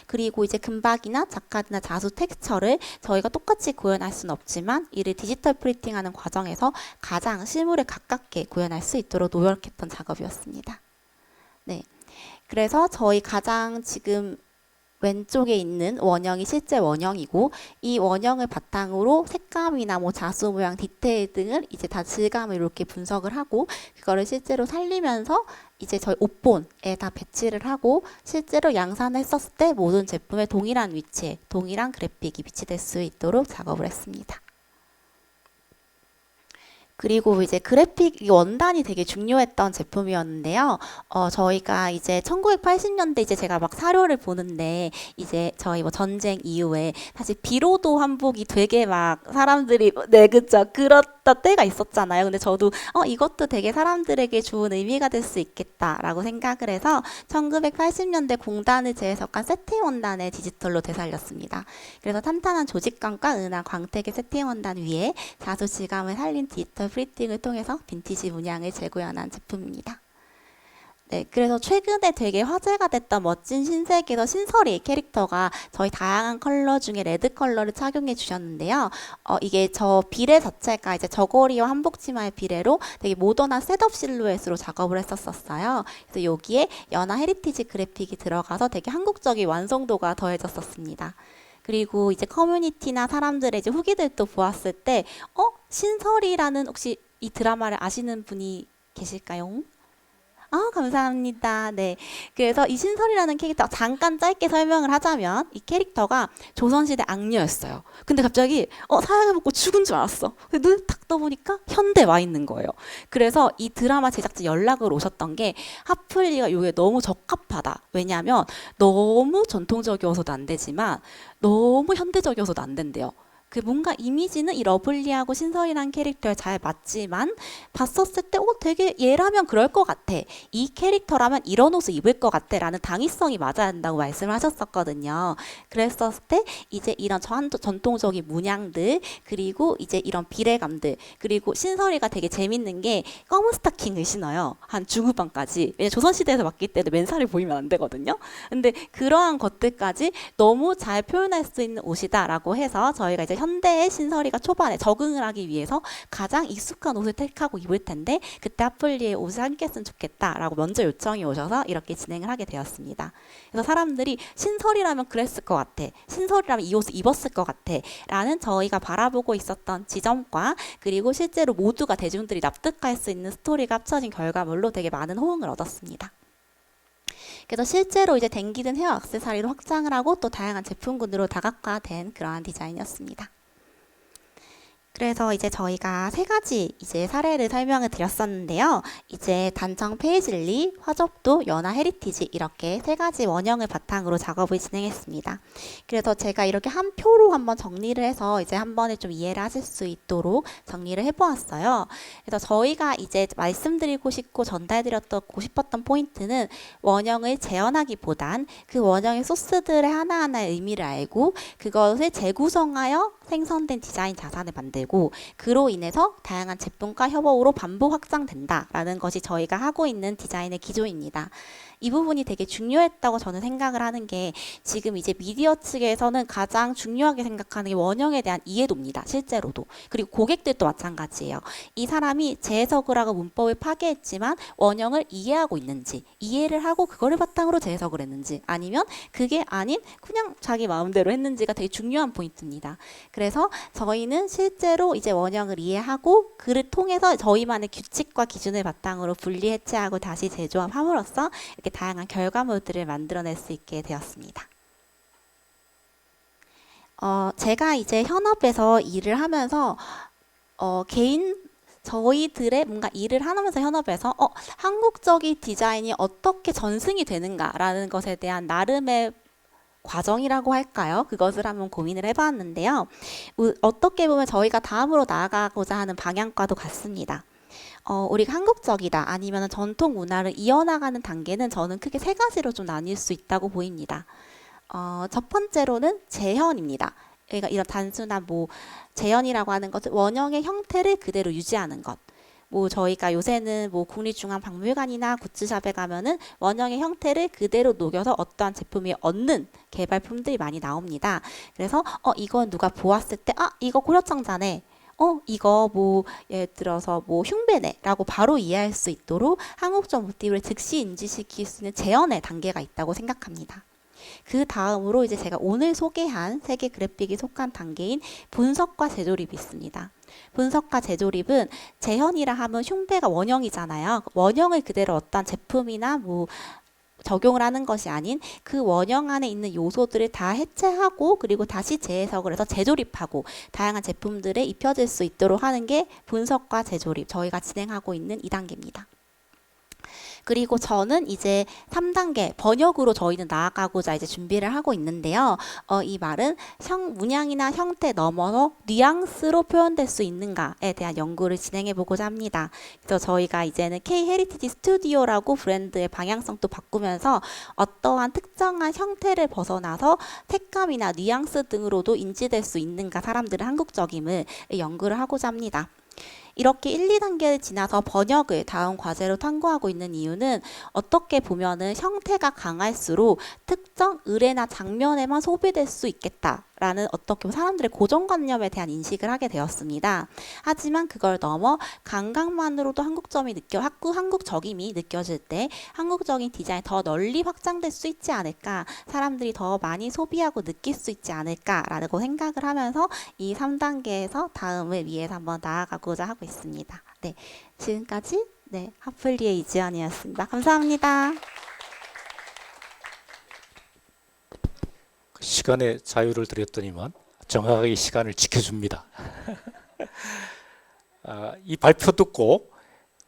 그리고 이제 금박이나 자카드나 자수 텍스처를 저희가 똑같이 구현할 수는 없지만 이를 디지털 프린팅하는 과정에서 가장 실물에 가깝게 구현할 수 있도록 노력했던 작업이었습니다. 네. 그래서 저희 가장 지금 왼쪽에 있는 원형이 실제 원형이고 이 원형을 바탕으로 색감이나 뭐 자수 모양 디테일 등을 이제 다 질감을 이렇게 분석을 하고 그거를 실제로 살리면서 이제 저희 옷본에 다 배치를 하고 실제로 양산했었을 때 모든 제품에 동일한 위치에 동일한 그래픽이 비치될 수 있도록 작업을 했습니다. 그리고 이제 그래픽 원단이 되게 중요했던 제품이었는데요. 저희가 이제 1980년대 이제 제가 막 사료를 보는데 이제 저희 뭐 전쟁 이후에 사실 비로도 한복이 되게 막 사람들이 네 그쵸 그렇다 때가 있었잖아요. 근데 저도 이것도 되게 사람들에게 좋은 의미가 될 수 있겠다라고 생각을 해서 1980년대 공단을 재해석한 세팅 원단을 디지털로 되살렸습니다. 그래서 탄탄한 조직감과 은한 광택의 세팅 원단 위에 자수 질감을 살린 디지털 프린팅을 통해서 빈티지 문양을 재구현한 제품입니다. 네, 그래서 최근에 되게 화제가 됐던 멋진 신세계에서 신설이 캐릭터가 저희 다양한 컬러 중에 레드 컬러를 착용해 주셨는데요. 이게 저 비례 자체가 이제 저고리와 한복 치마의 비례로 되게 모던한 셋업 실루엣으로 작업을 했었어요. 그래서 여기에 연화 헤리티지 그래픽이 들어가서 되게 한국적인 완성도가 더해졌었습니다. 그리고 이제 커뮤니티나 사람들의 이제 후기들도 보았을 때, 신설이라는 혹시 이 드라마를 아시는 분이 계실까요? 감사합니다. 네. 그래서 이 신설이라는 캐릭터 잠깐 짧게 설명을 하자면 이 캐릭터가 조선시대 악녀였어요. 근데 갑자기 사약을 먹고 죽은 줄 알았어. 눈 탁 떠보니까 현대에 와 있는 거예요. 그래서 이 드라마 제작진 연락을 오셨던 게 하플리가 요게 너무 적합하다. 왜냐하면 너무 전통적이어서도 안 되지만 너무 현대적이어서도 안 된대요. 그 뭔가 이미지는 이 러블리하고 신설이라는 캐릭터에 잘 맞지만 봤었을 때 되게 얘라면 그럴 것 같아. 이 캐릭터라면 이런 옷을 입을 것 같아 라는 당위성이 맞아야 한다고 말씀을 하셨었거든요. 그랬었을 때 이제 이런 전통적인 문양들 그리고 이제 이런 비례감들 그리고 신설이가 되게 재밌는 게 검은 스타킹을 신어요. 한 중후반까지. 왜냐면 조선시대에서 봤기 때문에 맨살을 보이면 안 되거든요. 근데 그러한 것들까지 너무 잘 표현할 수 있는 옷이다 라고 해서 저희가 이제 현대의 신설이가 초반에 적응을 하기 위해서 가장 익숙한 옷을 택하고 입을 텐데 그때 하플리의 옷을 함께 했으면 좋겠다라고 먼저 요청이 오셔서 이렇게 진행을 하게 되었습니다. 그래서 사람들이 신설이라면 그랬을 것 같아. 신설이라면 이 옷을 입었을 것 같아. 라는 저희가 바라보고 있었던 지점과 그리고 실제로 모두가 대중들이 납득할 수 있는 스토리가 합쳐진 결과물로 되게 많은 호응을 얻었습니다. 그래서 실제로 이제 댕기든 헤어 액세서리로 확장을 하고 또 다양한 제품군으로 다각화된 그러한 디자인이었습니다. 그래서 이제 저희가 세 가지 이제 사례를 설명을 드렸었는데요. 이제 단청 페이즐리, 화접도, 연화 헤리티지 이렇게 세 가지 원형을 바탕으로 작업을 진행했습니다. 그래서 제가 이렇게 한 표로 한번 정리를 해서 이제 한 번에 좀 이해를 하실 수 있도록 정리를 해보았어요. 그래서 저희가 이제 말씀드리고 싶고 전달드렸고 싶었던 포인트는 원형을 재현하기보단 그 원형의 소스들의 하나하나의 의미를 알고 그것을 재구성하여 생성된 디자인 자산을 만들고 그로 인해서 다양한 제품과 협업으로 반복 확장된다라는 것이 저희가 하고 있는 디자인의 기조입니다. 이 부분이 되게 중요했다고 저는 생각을 하는 게 지금 이제 미디어 측에서는 가장 중요하게 생각하는 게 원형에 대한 이해도입니다. 실제로도. 그리고 고객들도 마찬가지예요. 이 사람이 재해석을 하고 문법을 파괴했지만 원형을 이해하고 있는지 이해를 하고 그거를 바탕으로 재해석을 했는지 아니면 그게 아닌 그냥 자기 마음대로 했는지가 되게 중요한 포인트입니다. 그래서 저희는 실제로 이제 원형을 이해하고 그를 통해서 저희만의 규칙과 기준을 바탕으로 분리 해체하고 다시 재조합함으로써 이렇게 다양한 결과물들을 만들어낼 수 있게 되었습니다. 제가 이제 현업에서 일을 하면서 저희들의 뭔가 일을 하면서 현업에서 한국적인 디자인이 어떻게 전승이 되는가라는 것에 대한 나름의 과정이라고 할까요? 그것을 한번 고민을 해봤는데요. 어떻게 보면 저희가 다음으로 나아가고자 하는 방향과도 같습니다. 우리가 한국적이다 아니면 전통 문화를 이어나가는 단계는 저는 크게 세 가지로 좀 나뉠 수 있다고 보입니다. 첫 번째로는 재현입니다. 그러니까 이런 단순한 재현이라고 하는 것은 원형의 형태를 그대로 유지하는 것. 저희가 요새는 국립중앙박물관이나 굿즈샵에 가면은 원형의 형태를 그대로 녹여서 어떠한 제품이 얻는 개발품들이 많이 나옵니다. 그래서 이건 누가 보았을 때 이거 고려청자네. 이거 예를 들어서 흉배네 라고 바로 이해할 수 있도록 한국적 모티브를 즉시 인지시킬 수 있는 재현의 단계가 있다고 생각합니다. 그 다음으로 이제 제가 오늘 소개한 세계 그래픽이 속한 단계인 분석과 재조립이 있습니다. 분석과 재조립은 재현이라 하면 흉배가 원형이잖아요. 원형을 그대로 어떤 제품이나 적용을 하는 것이 아닌 그 원형 안에 있는 요소들을 다 해체하고 그리고 다시 재해석을 해서 재조립하고 다양한 제품들에 입혀질 수 있도록 하는 게 분석과 재조립, 저희가 진행하고 있는 2단계입니다. 그리고 저는 이제 3단계 번역으로 저희는 나아가고자 이제 준비를 하고 있는데요. 이 말은 문양이나 형태 넘어서 뉘앙스로 표현될 수 있는가에 대한 연구를 진행해 보고자 합니다. 그래서 저희가 이제는 K 헤리티지 스튜디오라고 브랜드의 방향성도 바꾸면서 어떠한 특정한 형태를 벗어나서 색감이나 뉘앙스 등으로도 인지될 수 있는가 사람들의 한국적임을 연구를 하고자 합니다. 이렇게 1, 2단계를 지나서 번역을 다음 과제로 탐구하고 있는 이유는 어떻게 보면은 형태가 강할수록 특정 의뢰나 장면에만 소비될 수 있겠다라는 어떻게 보면 사람들의 고정관념에 대한 인식을 하게 되었습니다. 하지만 그걸 넘어 감각만으로도 한국적임이 느껴질 때 한국적인 디자인이 더 널리 확장될 수 있지 않을까, 사람들이 더 많이 소비하고 느낄 수 있지 않을까라고 생각을 하면서 이 3단계에서 다음을 위해서 한번 나아가고자 하고 있습니다. 네, 지금까지 하플리의 이지연이었습니다. 감사합니다. 시간의 자유를 드렸더니만 정확하게 시간을 지켜줍니다. 이 발표 듣고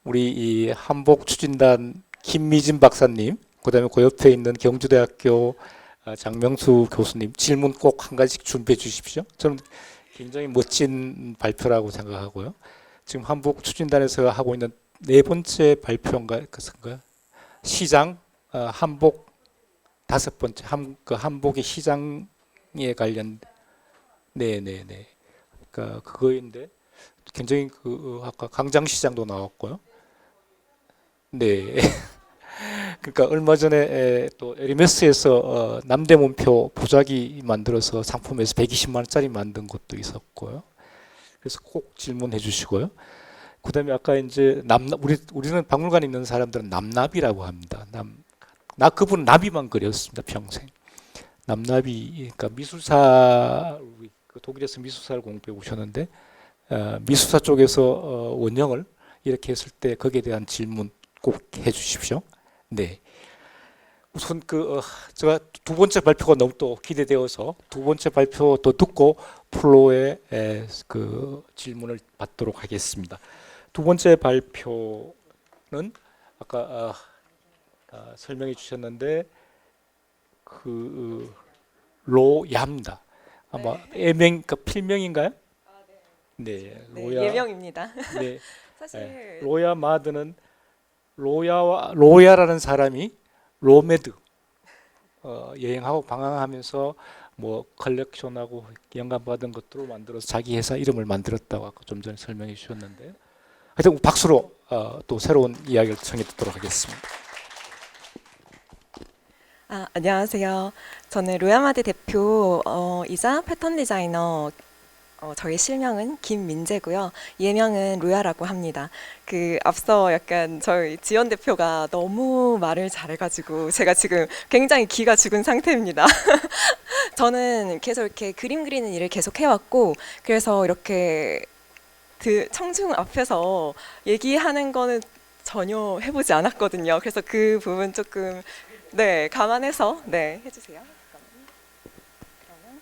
우리 이 한복 추진단 김미진 박사님, 그다음에 그 옆에 있는 경주대학교 장명수 교수님 질문 꼭 한 가지씩 준비해 주십시오. 저는 굉장히 멋진 발표라고 생각하고요. 지금 한복 추진단에서 하고 있는 네 번째 발표인가요? 시장 한복 다섯 번째 한복의 시장에 관련 그러니까 그거인데 굉장히 아까 광장시장도 나왔고요. 네. 그러니까 얼마 전에 또 에르메스에서 남대문표 보자기 만들어서 상품에서 120만 원짜리 만든 것도 있었고요. 그래서 꼭 질문해 주시고요. 그다음에 아까 이제 우리는 박물관에 있는 사람들은 남나비라고 합니다. 그분은 나비만 그렸습니다, 평생. 남나비, 그러니까 미술사, 독일에서 미술사를 공부해 오셨는데 미술사 쪽에서 원형을 이렇게 했을 때 거기에 대한 질문 꼭 해주십시오. 네. 우선 제가 두 번째 발표가 너무 또 기대되어서 두 번째 발표 또 듣고 플로의 질문을 받도록 하겠습니다. 두 번째 발표는 아까 설명해 주셨는데 로야입니다. 아마 필명인가요? 네, 로야. 예명입니다. 네, 사실 로야 마드는 로야라는 사람이 로메드 여행하고 방황하면서 컬렉션하고 영감받은 것들로 만들어서 자기 회사 이름을 만들었다고 아까 좀 전에 설명해 주셨는데, 하여튼 박수로 또 새로운 이야기를 청해 듣도록 하겠습니다. 안녕하세요. 저는 로야마드 대표이자 패턴 디자이너, 저희 실명은 김민재고요. 예명은 로야라고 합니다. 앞서 약간 저희 지연 대표가 너무 말을 잘해가지고 제가 지금 굉장히 기가 죽은 상태입니다. 저는 계속 이렇게 그림 그리는 일을 계속 해왔고, 그래서 이렇게 청중 앞에서 얘기하는 거는 전혀 해보지 않았거든요. 그래서 그 부분 조금 감안해서 해주세요. 그러면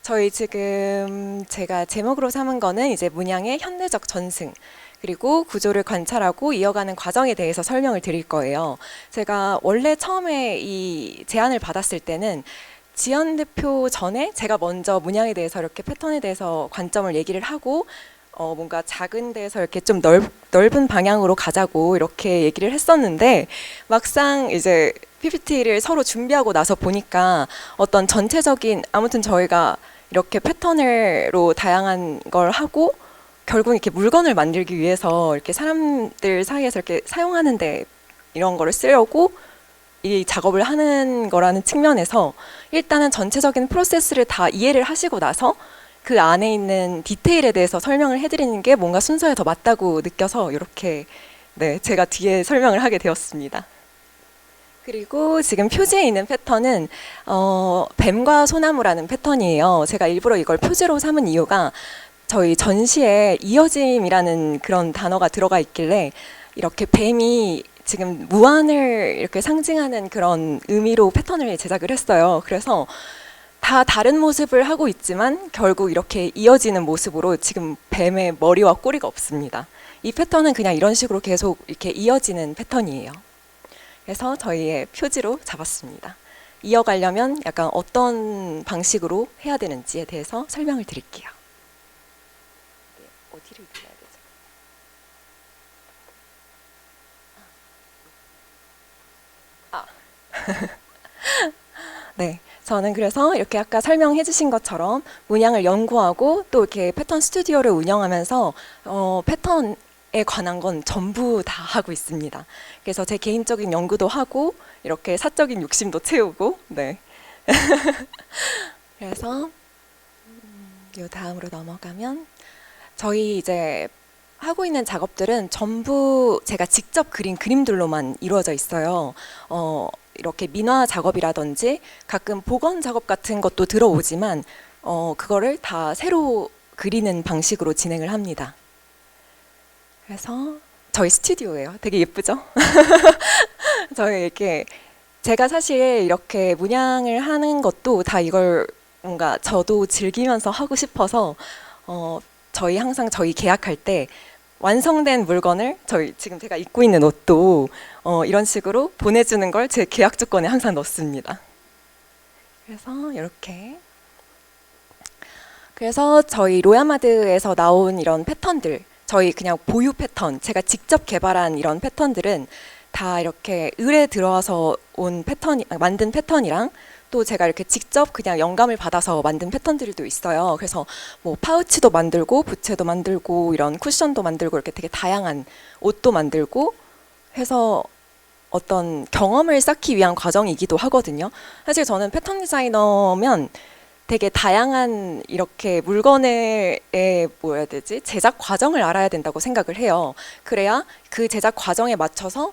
저희 지금 제가 제목으로 삼은 거는 이제 문양의 현대적 전승, 그리고 구조를 관찰하고 이어가는 과정에 대해서 설명을 드릴 거예요. 제가 원래 처음에 이 제안을 받았을 때는 지연 대표 전에 제가 먼저 문양에 대해서 이렇게 패턴에 대해서 관점을 얘기를 하고 뭔가 작은 데서 이렇게 좀 넓은 방향으로 가자고 이렇게 얘기를 했었는데, 막상 이제 PPT를 서로 준비하고 나서 보니까 어떤 전체적인, 아무튼 저희가 이렇게 패턴으로 다양한 걸 하고 결국 이렇게 물건을 만들기 위해서 이렇게 사람들 사이에서 이렇게 사용하는데 이런 거를 쓰려고 이 작업을 하는 거라는 측면에서 일단은 전체적인 프로세스를 다 이해를 하시고 나서 그 안에 있는 디테일에 대해서 설명을 해드리는 게 뭔가 순서에 더 맞다고 느껴서 이렇게 제가 뒤에 설명을 하게 되었습니다. 그리고 지금 표지에 있는 패턴은 뱀과 소나무라는 패턴이에요. 제가 일부러 이걸 표지로 삼은 이유가 저희 전시에 이어짐이라는 그런 단어가 들어가 있길래 이렇게 뱀이 지금 무한을 이렇게 상징하는 그런 의미로 패턴을 제작을 했어요. 그래서 다 다른 모습을 하고 있지만 결국 이렇게 이어지는 모습으로 지금 뱀의 머리와 꼬리가 없습니다. 이 패턴은 그냥 이런 식으로 계속 이렇게 이어지는 패턴이에요. 그래서 저희의 표지로 잡았습니다. 이어가려면 약간 어떤 방식으로 해야 되는지에 대해서 설명을 드릴게요. 어디를 눌러야 되죠? 네, 저는 그래서 이렇게 아까 설명해 주신 것처럼 문양을 연구하고 또 이렇게 패턴 스튜디오를 운영하면서 패턴에 관한 건 전부 다 하고 있습니다. 그래서 제 개인적인 연구도 하고 이렇게 사적인 욕심도 채우고, 네. 그래서 요 다음으로 넘어가면 저희 이제 하고 있는 작업들은 전부 제가 직접 그린 그림들로만 이루어져 있어요. 이렇게 민화 작업이라든지 가끔 복원 작업 같은 것도 들어오지만 그거를 다 새로 그리는 방식으로 진행을 합니다. 그래서 저희 스튜디오예요. 되게 예쁘죠? 저희 이렇게 제가 사실 이렇게 문양을 하는 것도 다 이걸 뭔가 저도 즐기면서 하고 싶어서 저희 항상 저희 계약할 때 완성된 물건을 저희 지금 제가 입고 있는 옷도 이런 식으로 보내주는 걸 제 계약 조건에 항상 넣습니다. 그래서 이렇게 그래서 저희 로야마드에서 나온 이런 패턴들, 저희 그냥 보유 패턴, 제가 직접 개발한 이런 패턴들은 다 이렇게 을에 들어와서 온 패턴, 만든 패턴이랑 또 제가 이렇게 직접 그냥 영감을 받아서 만든 패턴들도 있어요. 그래서 뭐 파우치도 만들고 부채도 만들고 이런 쿠션도 만들고 이렇게 되게 다양한 옷도 만들고 해서 어떤 경험을 쌓기 위한 과정이기도 하거든요. 사실 저는 패턴 디자이너면 되게 다양한 이렇게 물건의 뭐라 해야 되지? 제작 과정을 알아야 된다고 생각을 해요. 그래야 그 제작 과정에 맞춰서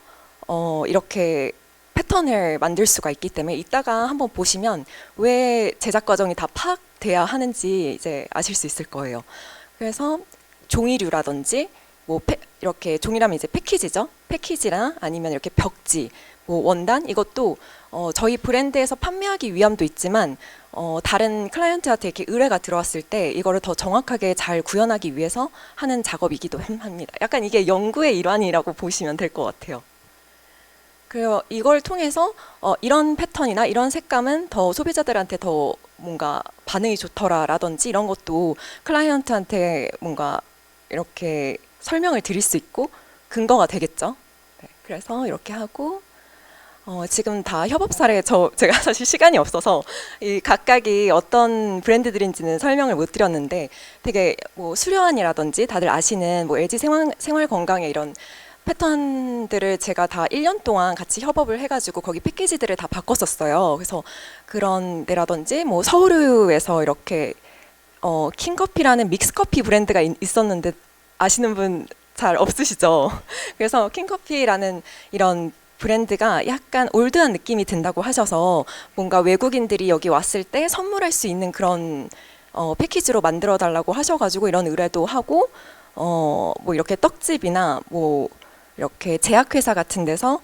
이렇게 패턴을 만들 수가 있기 때문에 이따가 한번 보시면 왜 제작 과정이 다 파악돼야 하는지 이제 아실 수 있을 거예요. 그래서 종이류라든지 뭐 이렇게 종이라면 이제 패키지죠. 패키지나 아니면 이렇게 벽지, 뭐 원단 이것도 저희 브랜드에서 판매하기 위함도 있지만 다른 클라이언트한테 이렇게 의뢰가 들어왔을 때 이거를 더 정확하게 잘 구현하기 위해서 하는 작업이기도 합니다. 약간 이게 연구의 일환이라고 보시면 될 것 같아요. 그래서 이걸 통해서 이런 패턴이나 이런 색감은 더 소비자들한테 더 뭔가 반응이 좋더라라든지 이런 것도 클라이언트한테 뭔가 이렇게 설명을 드릴 수 있고 근거가 되겠죠. 네, 그래서 이렇게 하고 지금 다 협업 사례 제가 사실 시간이 없어서 이 각각이 어떤 브랜드들인지는 설명을 못 드렸는데 되게 뭐 수려한이라든지 다들 아시는 뭐 LG 생활 건강의 이런 패턴들을 제가 다 1년 동안 같이 협업을 해가지고 거기 패키지들을 다 바꿨었어요. 그래서 그런 데라든지 뭐 서울우유에서 이렇게 킹커피라는 믹스커피 브랜드가 있었는데 아시는 분 잘 없으시죠? 그래서 킹커피라는 이런 브랜드가 약간 올드한 느낌이 든다고 하셔서 뭔가 외국인들이 여기 왔을 때 선물할 수 있는 그런 패키지로 만들어 달라고 하셔가지고 이런 의뢰도 하고 뭐 이렇게 떡집이나 뭐 이렇게 제약회사 같은 데서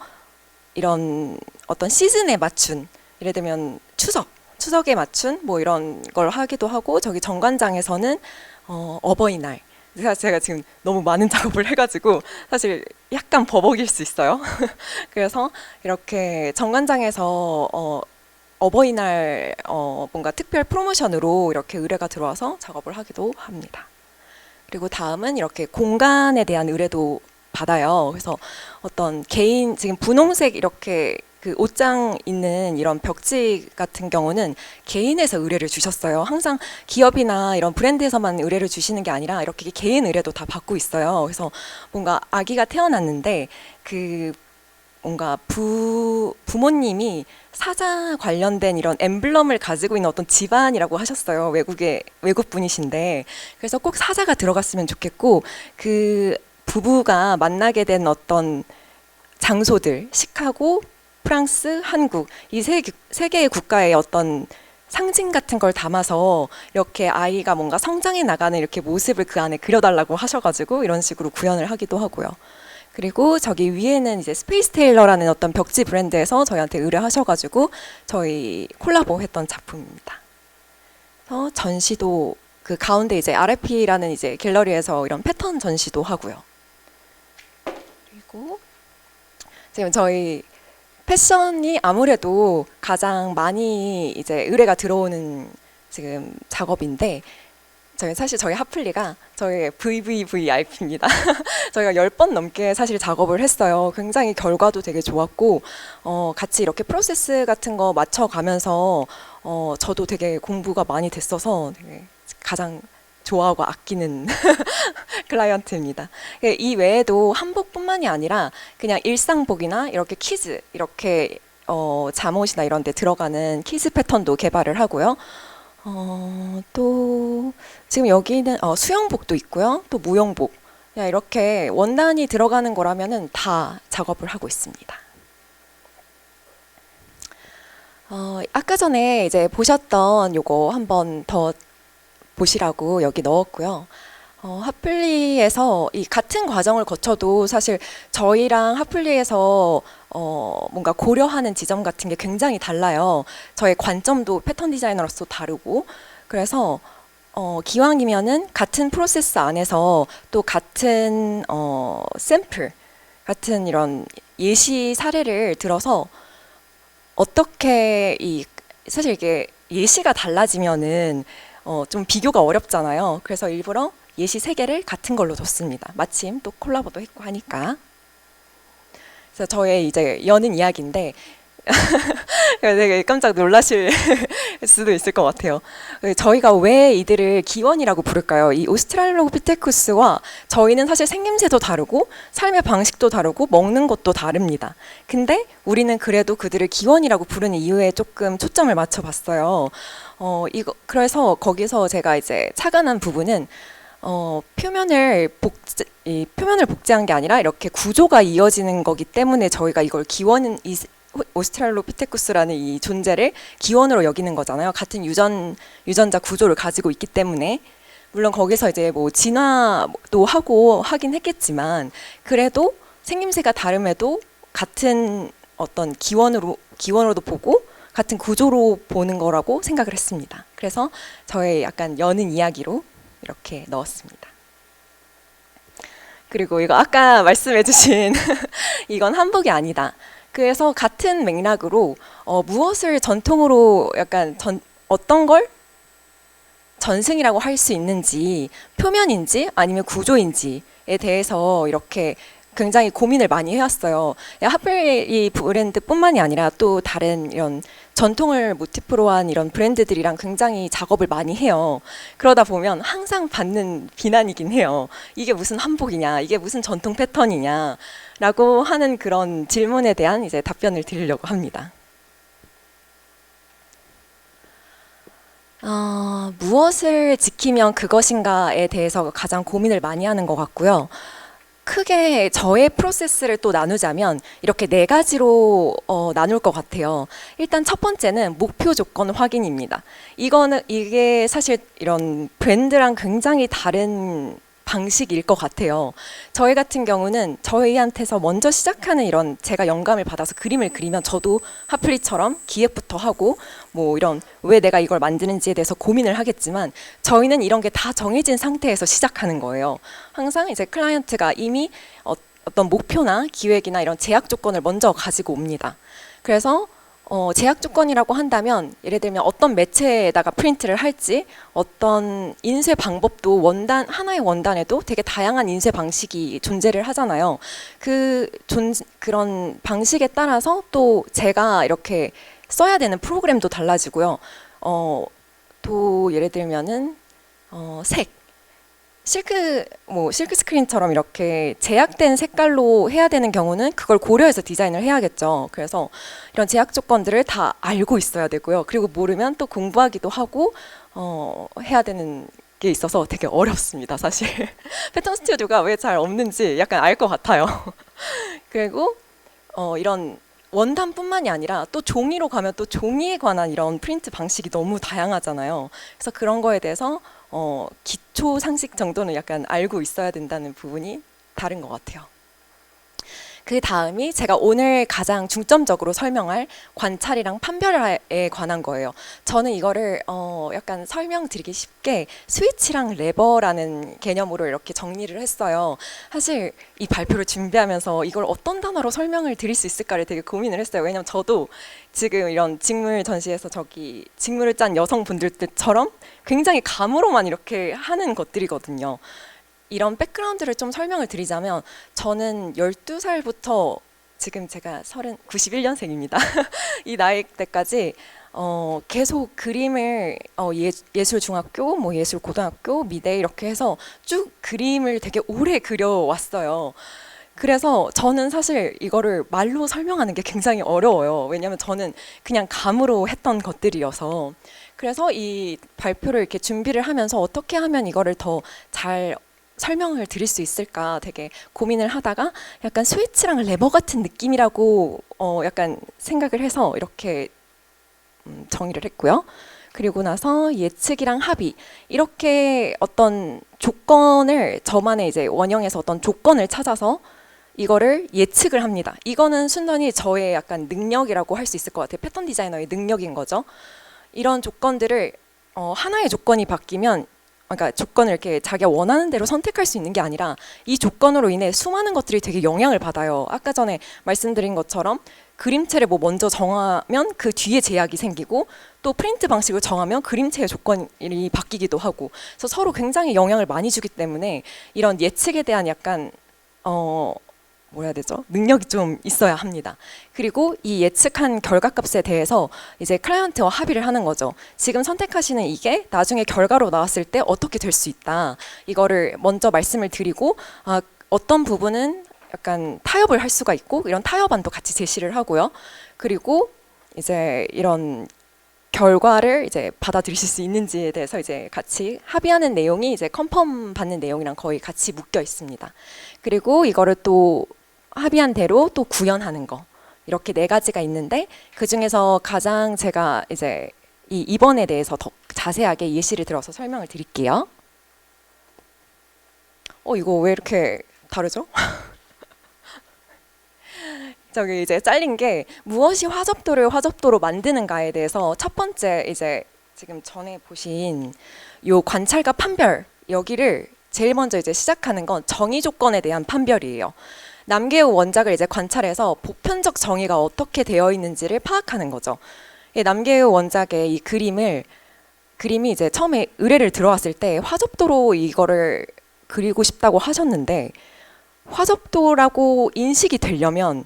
이런 어떤 시즌에 맞춘 예를 들면 추석 추석에 맞춘 뭐 이런 걸 하기도 하고, 저기 정관장에서는 어버이날. 제가 지금 너무 많은 작업을 해가지고 사실 약간 버벅일 수 있어요. 그래서 이렇게 정관장에서 어버이날 뭔가 특별 프로모션으로 이렇게 의뢰가 들어와서 작업을 하기도 합니다. 그리고 다음은 이렇게 공간에 대한 의뢰도 받아요. 그래서 어떤 개인, 지금 분홍색 이렇게 그 옷장 있는 이런 벽지 같은 경우는 개인에서 의뢰를 주셨어요. 항상 기업이나 이런 브랜드에서만 의뢰를 주시는 게 아니라 이렇게 개인 의뢰도 다 받고 있어요. 그래서 뭔가 아기가 태어났는데 그 뭔가 부모님이 사자 관련된 이런 엠블럼을 가지고 있는 어떤 집안이라고 하셨어요. 외국 분이신데, 그래서 꼭 사자가 들어갔으면 좋겠고, 그 부부가 만나게 된 어떤 장소들, 시카고, 프랑스, 한국, 이 세 개의 국가의 어떤 상징 같은 걸 담아서 이렇게 아이가 뭔가 성장해 나가는 이렇게 모습을 그 안에 그려달라고 하셔가지고 이런 식으로 구현을 하기도 하고요. 그리고 저기 위에는 이제 스페이스 테일러라는 어떤 벽지 브랜드에서 저희한테 의뢰하셔가지고 저희 콜라보 했던 작품입니다. 그래서 전시도 그 가운데 이제 RFP라는 이제 갤러리에서 이런 패턴 전시도 하고요. 그리고 지금 저희 패션이 아무래도 가장 많이 이제 의뢰가 들어오는 지금 작업인데, 저희 하플리가 저희 VVVIP입니다. 저희가 10번 넘게 사실 작업을 했어요. 굉장히 결과도 되게 좋았고, 같이 이렇게 프로세스 같은 거 맞춰가면서 저도 되게 공부가 많이 됐어서 되게 가장 좋아하고 아끼는 클라이언트입니다. 이 외에도 한복뿐만이 아니라 그냥 일상복이나 이렇게 키즈, 이렇게 잠옷이나 이런 데 들어가는 키즈 패턴도 개발을 하고요. 또 지금 여기는 수영복도 있고요. 또 무용복. 그냥 이렇게 원단이 들어가는 거라면은 다 작업을 하고 있습니다. 아까 전에 이제 보셨던 요거 한번 더 보시라고 여기 넣었고요. 하플리에서 이 같은 과정을 거쳐도 사실 저희랑 하플리에서 뭔가 고려하는 지점 같은 게 굉장히 달라요. 저의 관점도 패턴 디자이너로서 다르고, 그래서 기왕이면은 같은 프로세스 안에서 또 같은 샘플 같은 이런 예시 사례를 들어서 어떻게 사실 이게 예시가 달라지면은 좀 비교가 어렵잖아요. 그래서 일부러 예시 3개를 같은 걸로 뒀습니다. 마침 또 콜라보도 했고 하니까. 그래서 저의 이제 여는 이야기인데 되게 깜짝 놀라실 수도 있을 것 같아요. 저희가 왜 이들을 기원이라고 부를까요? 이 오스트랄로피테쿠스와 저희는 사실 생김새도 다르고 삶의 방식도 다르고 먹는 것도 다릅니다. 근데 우리는 그래도 그들을 기원이라고 부르는 이유에 조금 초점을 맞춰봤어요. 그래서 거기서 제가 이제 착안한 부분은 표면을 복제한 게 아니라 이렇게 구조가 이어지는 거기 때문에 저희가 이걸 오스트랄로피테쿠스라는 이 존재를 기원으로 여기는 거잖아요. 같은 유전자 구조를 가지고 있기 때문에. 물론 거기서 이제 뭐 진화도 하긴 했겠지만, 그래도 생김새가 다름에도 같은 어떤 기원으로도 보고 같은 구조로 보는 거라고 생각을 했습니다. 그래서 저의 약간 여는 이야기로 이렇게 넣었습니다. 그리고 이거 아까 말씀해주신 이건 한복이 아니다. 그래서 같은 맥락으로 무엇을 전통으로 약간 어떤 걸 전승이라고 할 수 있는지, 표면인지 아니면 구조인지에 대해서 이렇게 굉장히 고민을 많이 해왔어요. 하플리 브랜드뿐만이 아니라 또 다른 이런 전통을 모티프로 한 이런 브랜드들이랑 굉장히 작업을 많이 해요. 그러다 보면 항상 받는 비난이긴 해요. 이게 무슨 한복이냐, 이게 무슨 전통 패턴이냐 라고 하는 그런 질문에 대한 이제 답변을 드리려고 합니다. 무엇을 지키면 그것인가에 대해서 가장 고민을 많이 하는 것 같고요. 크게 저의 프로세스를 또 나누자면 이렇게 4가지로 나눌 것 같아요. 일단 첫 번째는 목표 조건 확인입니다. 이게 사실 이런 브랜드랑 굉장히 다른 방식일 것 같아요. 저희 같은 경우는 저희한테서 먼저 시작하는 이런 제가 영감을 받아서 그림을 그리면 저도 하플리처럼 기획부터 하고 뭐 이런 왜 내가 이걸 만드는지에 대해서 고민을 하겠지만 저희는 이런 게 다 정해진 상태에서 시작하는 거예요. 항상 이제 클라이언트가 이미 어떤 목표나 기획이나 이런 제약 조건을 먼저 가지고 옵니다. 그래서 제약 조건이라고 한다면 예를 들면 어떤 매체에다가 프린트를 할지 어떤 인쇄 방법도 하나의 원단에도 되게 다양한 인쇄 방식이 존재를 하잖아요. 그런 방식에 따라서 또 제가 이렇게 써야 되는 프로그램도 달라지고요. 또 예를 들면은 실크 스크린처럼 이렇게 제약된 색깔로 해야 되는 경우는 그걸 고려해서 디자인을 해야겠죠. 그래서 이런 제약 조건들을 다 알고 있어야 되고요. 그리고 모르면 또 공부하기도 하고 해야 되는 게 있어서 되게 어렵습니다, 사실. 패턴 스튜디오가 왜 잘 없는지 약간 알 것 같아요. 그리고 이런 원단뿐만이 아니라 또 종이로 가면 또 종이에 관한 이런 프린트 방식이 너무 다양하잖아요. 그래서 그런 거에 대해서 기초 상식 정도는 약간 알고 있어야 된다는 부분이 다른 것 같아요. 그 다음이 제가 오늘 가장 중점적으로 설명할 관찰이랑 판별에 관한 거예요. 저는 이거를 약간 설명드리기 쉽게 스위치랑 레버라는 개념으로 이렇게 정리를 했어요. 사실 이 발표를 준비하면서 이걸 어떤 단어로 설명을 드릴 수 있을까를 되게 고민을 했어요. 왜냐면 저도 지금 이런 직물 전시에서 저기 직물을 짠 여성분들처럼 굉장히 감으로만 이렇게 하는 것들이거든요. 이런 백그라운드를 좀 설명을 드리자면 저는 12살부터 지금 제가 91년생입니다. 이 나이 때까지 계속 그림을 예술중학교, 뭐 예술고등학교, 미대 이렇게 해서 쭉 그림을 되게 오래 그려왔어요. 그래서 저는 사실 이거를 말로 설명하는 게 굉장히 어려워요. 왜냐하면 저는 그냥 감으로 했던 것들이어서. 그래서 이 발표를 이렇게 준비를 하면서 어떻게 하면 이거를 더 잘 설명을 드릴 수 있을까 되게 고민을 하다가 약간 스위치랑 레버 같은 느낌이라고 약간 생각을 해서 이렇게 정의를 했고요. 그리고 나서 예측이랑 합의 이렇게 어떤 조건을 저만의 이제 원형에서 어떤 조건을 찾아서 이거를 예측을 합니다. 이거는 순전히 저의 약간 능력이라고 할 수 있을 것 같아요. 패턴 디자이너의 능력인 거죠. 이런 조건들을 하나의 조건이 바뀌면 그러니까 조건을 이렇게 자기가 원하는 대로 선택할 수 있는 게 아니라 이 조건으로 인해 수많은 것들이 되게 영향을 받아요. 아까 전에 말씀드린 것처럼 그림체를 뭐 먼저 정하면 그 뒤에 제약이 생기고 또 프린트 방식을 정하면 그림체의 조건이 바뀌기도 하고 그래서 서로 굉장히 영향을 많이 주기 때문에 이런 예측에 대한 약간 뭐라 해야 되죠? 능력이 좀 있어야 합니다. 그리고 이 예측한 결과값에 대해서 이제 클라이언트와 합의를 하는 거죠. 지금 선택하시는 이게 나중에 결과로 나왔을 때 어떻게 될 수 있다. 이거를 먼저 말씀을 드리고 어떤 부분은 약간 타협을 할 수가 있고 이런 타협안도 같이 제시를 하고요. 그리고 이제 이런 결과를 이제 받아들이실 수 있는지에 대해서 이제 같이 합의하는 내용이 이제 컨펌 받는 내용이랑 거의 같이 묶여 있습니다. 그리고 이거를 또 합의한 대로 또 구현하는 거 이렇게 4가지가 있는데 그 중에서 가장 제가 이제 이 2번에 대해서 더 자세하게 예시를 들어서 설명을 드릴게요. 이거 왜 이렇게 다르죠? 저기 이제 잘린 게 무엇이 화접도를 화접도로 만드는가에 대해서 첫 번째 이제 지금 전에 보신 요 관찰과 판별 여기를 제일 먼저 이제 시작하는 건 정의 조건에 대한 판별이에요. 남계우 원작을 이제 관찰해서 보편적 정의가 어떻게 되어 있는지를 파악하는 거죠. 남계우 원작의 이 그림이 이제 처음에 의뢰를 들어왔을 때 화접도로 이거를 그리고 싶다고 하셨는데 화접도라고 인식이 되려면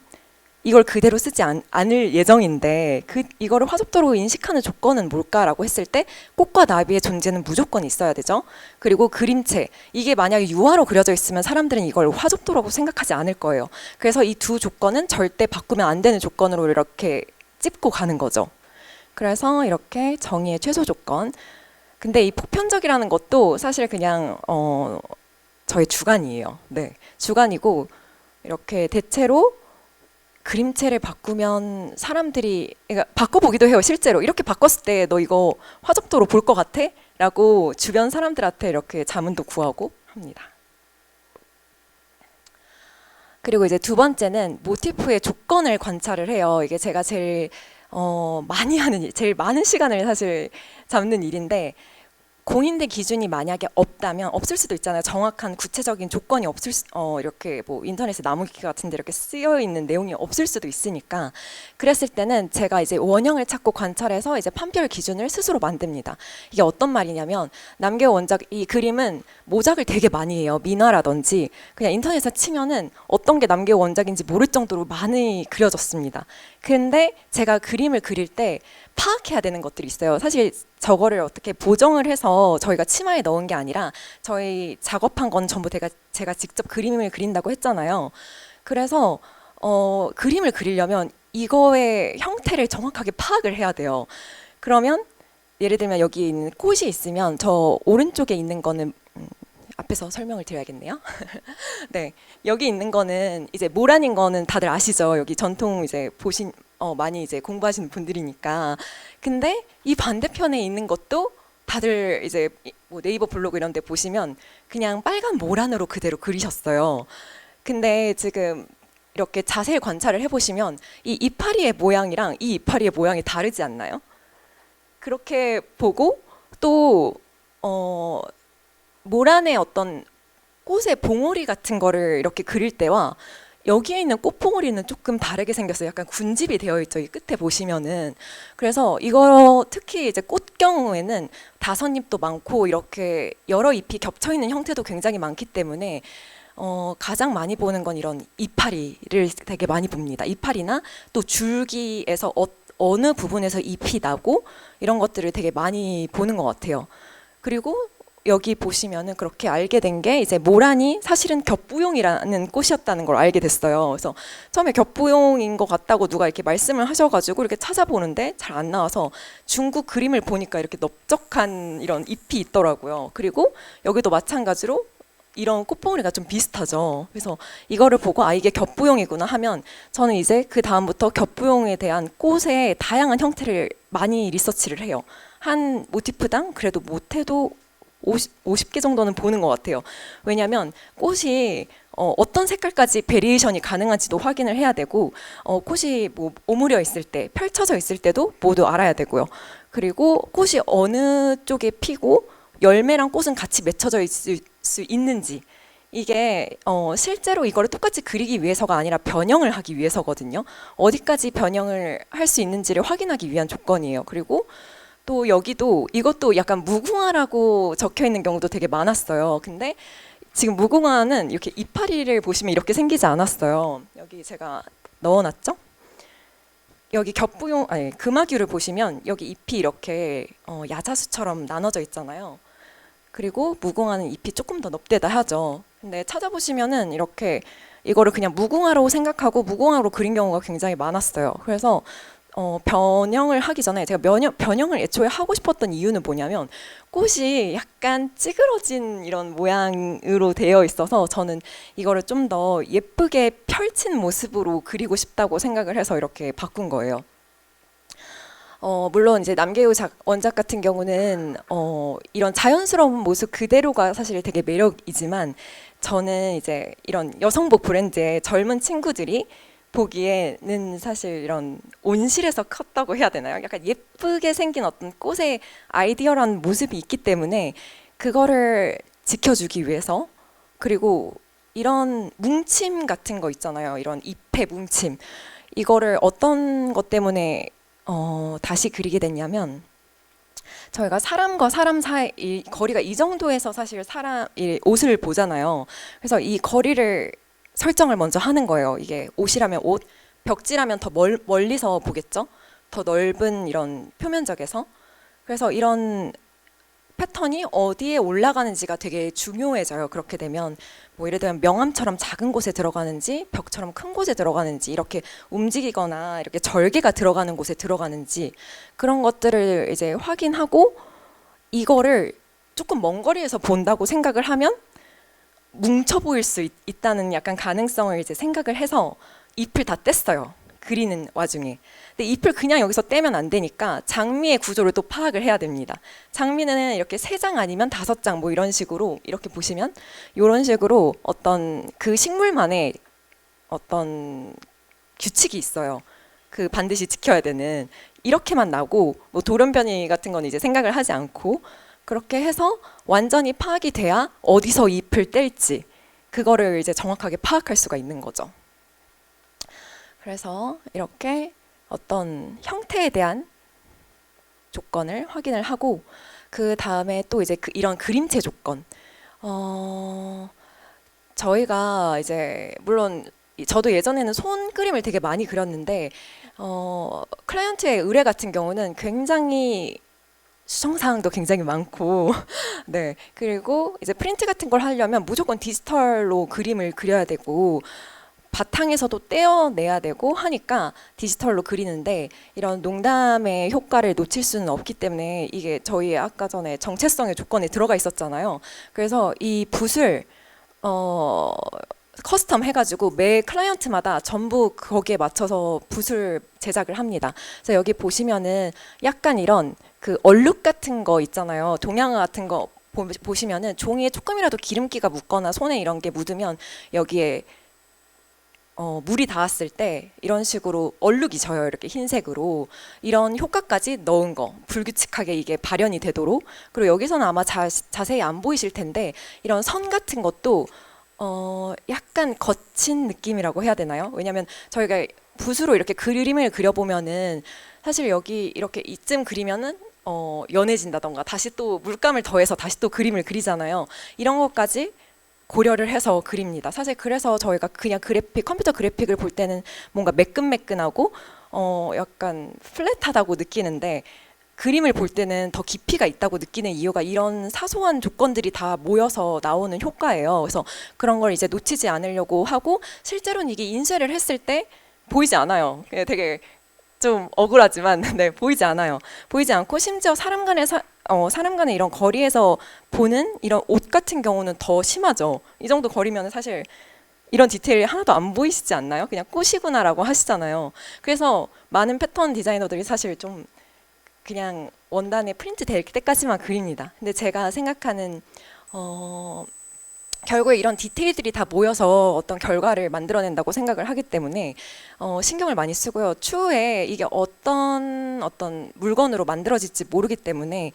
이걸 그대로 쓰지 않을 예정인데 이거를 화접도로 인식하는 조건은 뭘까라고 했을 때 꽃과 나비의 존재는 무조건 있어야 되죠. 그리고 그림체 이게 만약에 유화로 그려져 있으면 사람들은 이걸 화접도라고 생각하지 않을 거예요. 그래서 이 두 조건은 절대 바꾸면 안 되는 조건으로 이렇게 찝고 가는 거죠. 그래서 이렇게 정의의 최소 조건. 근데 이 보편적이라는 것도 사실 그냥 저의 주관이에요. 네, 주관이고 이렇게 대체로 그림체를 바꾸면 사람들이 그러니까 바꿔보기도 해요. 실제로 이렇게 바꿨을 때 너 이거 화접도로 볼 것 같아? 라고 주변 사람들한테 이렇게 자문도 구하고 합니다. 그리고 이제 두 번째는 모티프의 조건을 관찰을 해요. 이게 제가 제일 많이 하는 일, 제일 많은 시간을 사실 잡는 일인데, 공인된 기준이 만약에 없다면, 없을 수도 있잖아요. 정확한 구체적인 조건이 이렇게 뭐 인터넷에 나무위키 같은데 이렇게 쓰여 있는 내용이 없을 수도 있으니까, 그랬을 때는 제가 이제 원형을 찾고 관찰해서 이제 판별 기준을 스스로 만듭니다. 이게 어떤 말이냐면, 남계호 원작 이 그림은 모작을 되게 많이 해요. 민화라든지 그냥 인터넷에 치면은 어떤 게 남계호 원작인지 모를 정도로 많이 그려졌습니다. 근데 제가 그림을 그릴 때 파악해야 되는 것들이 있어요. 사실 저거를 어떻게 보정을 해서 저희가 치마에 넣은 게 아니라 저희 작업한 건 전부 제가 직접 그림을 그린다고 했잖아요. 그래서 그림을 그리려면 이거의 형태를 정확하게 파악을 해야 돼요. 그러면 예를 들면 여기 있는 꽃이 있으면 저 오른쪽에 있는 거는 앞에서 설명을 드려야겠네요. 네, 여기 있는 거는 이제 모란인 거는 다들 아시죠? 여기 전통 이제 많이 이제 공부하시는 분들이니까. 근데 이 반대편에 있는 것도 다들 이제 뭐 네이버 블로그 이런 데 보시면 그냥 빨간 모란으로 그대로 그리셨어요. 근데 지금 이렇게 자세히 관찰을 해보시면 이 이파리의 모양이랑 이 이파리의 모양이 다르지 않나요? 그렇게 보고 또 모란의 어떤 꽃의 봉오리 같은 거를 이렇게 그릴 때와 여기에 있는 꽃봉오리는 조금 다르게 생겼어요. 약간 군집이 되어 있죠. 이 끝에 보시면은. 그래서 이거 특히 이제 꽃 경우에는 다섯잎도 많고 이렇게 여러 잎이 겹쳐 있는 형태도 굉장히 많기 때문에 가장 많이 보는 건 이런 이파리를 되게 많이 봅니다. 이파리나 또 줄기에서 어느 부분에서 잎이 나고 이런 것들을 되게 많이 보는 것 같아요. 그리고 여기 보시면은 그렇게 알게 된 게 이제 모란이 사실은 겹부용이라는 꽃이었다는 걸 알게 됐어요. 그래서 처음에 겹부용인 것 같다고 누가 이렇게 말씀을 하셔가지고 이렇게 찾아보는데 잘 안 나와서 중국 그림을 보니까 이렇게 넓적한 이런 잎이 있더라고요. 그리고 여기도 마찬가지로 이런 꽃봉오리가 좀 비슷하죠. 그래서 이거를 보고 아 이게 겹부용이구나 하면 저는 이제 그 다음부터 겹부용에 대한 꽃의 다양한 형태를 많이 리서치를 해요. 한 모티프당 그래도 못해도 50개 정도는 보는 것 같아요. 왜냐하면 꽃이 어떤 색깔까지 베리에이션이 가능한지도 확인을 해야 되고 꽃이 뭐 오므려 있을 때, 펼쳐져 있을 때도 모두 알아야 되고요. 그리고 꽃이 어느 쪽에 피고 열매랑 꽃은 같이 맺혀져 있을 수 있는지 이게 실제로 이거를 똑같이 그리기 위해서가 아니라 변형을 하기 위해서거든요. 어디까지 변형을 할 수 있는지를 확인하기 위한 조건이에요. 그리고 또 여기도 이것도 약간 무궁화라고 적혀 있는 경우도 되게 많았어요. 근데 지금 무궁화는 이렇게 이파리를 보시면 이렇게 생기지 않았어요. 여기 제가 넣어놨죠? 여기 금화규를 보시면 여기 잎이 이렇게 야자수처럼 나눠져 있잖아요. 그리고 무궁화는 잎이 조금 더 넓대다 하죠. 근데 찾아보시면은 이렇게 이거를 그냥 무궁화로 생각하고 무궁화로 그린 경우가 굉장히 많았어요. 그래서 변형을 하기 전에 제가 변형을 애초에 하고 싶었던 이유는 뭐냐면 꽃이 약간 찌그러진 이런 모양으로 되어 있어서 저는 이거를 좀 더 예쁘게 펼친 모습으로 그리고 싶다고 생각을 해서 이렇게 바꾼 거예요. 물론 이제 남계우 원작 같은 경우는 이런 자연스러운 모습 그대로가 사실 되게 매력이지만 저는 이제 이런 여성복 브랜드의 젊은 친구들이 보기에는 사실 이런 온실에서 컸다고 해야 되나요? 약간 예쁘게 생긴 어떤 꽃의 아이디어라는 모습이 있기 때문에 그거를 지켜주기 위해서 그리고 이런 뭉침 같은 거 있잖아요. 이런 잎의 뭉침 이거를 어떤 것 때문에 다시 그리게 됐냐면 저희가 사람과 사람 사이 이 거리가 이 정도에서 사실 이 옷을 보잖아요. 그래서 이 거리를 설정을 먼저 하는 거예요. 이게 옷이라면 옷, 벽지라면 더 멀리서 보겠죠. 더 넓은 이런 표면적에서. 그래서 이런 패턴이 어디에 올라가는지가 되게 중요해져요. 그렇게 되면 뭐 예를 들면 명암처럼 작은 곳에 들어가는지 벽처럼 큰 곳에 들어가는지 이렇게 움직이거나 이렇게 절개가 들어가는 곳에 들어가는지 그런 것들을 이제 확인하고 이거를 조금 먼 거리에서 본다고 생각을 하면 뭉쳐 보일 수 있다는 약간 가능성을 이제 생각을 해서 잎을 다 뗐어요. 그리는 와중에. 근데 잎을 그냥 여기서 떼면 안 되니까 장미의 구조를 또 파악을 해야 됩니다. 장미는 이렇게 3장 아니면 5장 뭐 이런 식으로 이렇게 보시면 이런 식으로 어떤 그 식물만의 어떤 규칙이 있어요. 그 반드시 지켜야 되는 이렇게만 나고 뭐 돌연변이 같은 건 이제 생각을 하지 않고 그렇게 해서 완전히 파악이 돼야 어디서 잎을 뗄지 그거를 이제 정확하게 파악할 수가 있는 거죠. 그래서 이렇게 어떤 형태에 대한 조건을 확인을 하고 그 다음에 또 이제 이런 그림체 조건 저희가 이제 물론 저도 예전에는 손 그림을 되게 많이 그렸는데 클라이언트의 의뢰 같은 경우는 굉장히 수정사항도 굉장히 많고 네 그리고 이제 프린트 같은 걸 하려면 무조건 디지털로 그림을 그려야 되고 바탕에서도 떼어내야 되고 하니까 디지털로 그리는데 이런 농담의 효과를 놓칠 수는 없기 때문에 이게 저희 아까 전에 정체성의 조건에 들어가 있었잖아요. 그래서 이 붓을 커스텀 해가지고 매 클라이언트마다 전부 거기에 맞춰서 붓을 제작을 합니다. 그래서 여기 보시면은 약간 이런 그 얼룩 같은 거 있잖아요. 동양화 같은 거 보시면은 종이에 조금이라도 기름기가 묻거나 손에 이런 게 묻으면 여기에 물이 닿았을 때 이런 식으로 얼룩이 져요. 이렇게 흰색으로. 이런 효과까지 넣은 거. 불규칙하게 이게 발현이 되도록. 그리고 여기서는 아마 자세히 안 보이실 텐데 이런 선 같은 것도 약간 거친 느낌이라고 해야 되나요? 왜냐면 저희가 붓으로 이렇게 그림을 그려보면은 사실 여기 이렇게 이쯤 그리면은 연해진다던가 다시 또 물감을 더해서 다시 또 그림을 그리잖아요. 이런 것까지 고려를 해서 그립니다. 사실 그래서 저희가 그냥 컴퓨터 그래픽을 볼 때는 뭔가 매끈매끈하고 약간 플랫하다고 느끼는데 그림을 볼 때는 더 깊이가 있다고 느끼는 이유가 이런 사소한 조건들이 다 모여서 나오는 효과예요. 그래서 그런 걸 이제 놓치지 않으려고 하고 실제로는 이게 인쇄를 했을 때 보이지 않아요. 되게 좀 억울하지만 네, 보이지 않아요. 보이지 않고 심지어 사람 간의 이런 거리에서 보는 이런 옷 같은 경우는 더 심하죠. 이 정도 거리면 사실 이런 디테일이 하나도 안 보이시지 않나요? 그냥 꽃이구나라고 하시잖아요. 그래서 많은 패턴 디자이너들이 사실 좀 그냥 원단에 프린트 될 때까지만 그립니다. 근데 제가 생각하는 결국에 이런 디테일들이 다 모여서 어떤 결과를 만들어낸다고 생각을 하기 때문에 신경을 많이 쓰고요. 추후에 이게 어떤 물건으로 만들어질지 모르기 때문에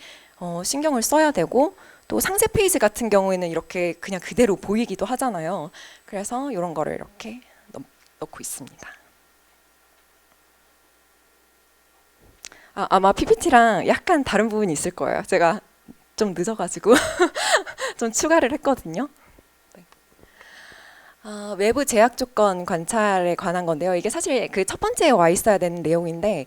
신경을 써야 되고 또 상세 페이지 같은 경우에는 이렇게 그냥 그대로 보이기도 하잖아요. 그래서 이런 거를 이렇게 넣고 있습니다. 아마 PPT랑 약간 다른 부분이 있을 거예요. 제가 좀 늦어가지고 좀 추가를 했거든요. 외부 제약 조건 관찰에 관한 건데요. 이게 사실 그 첫 번째에 와 있어야 되는 내용인데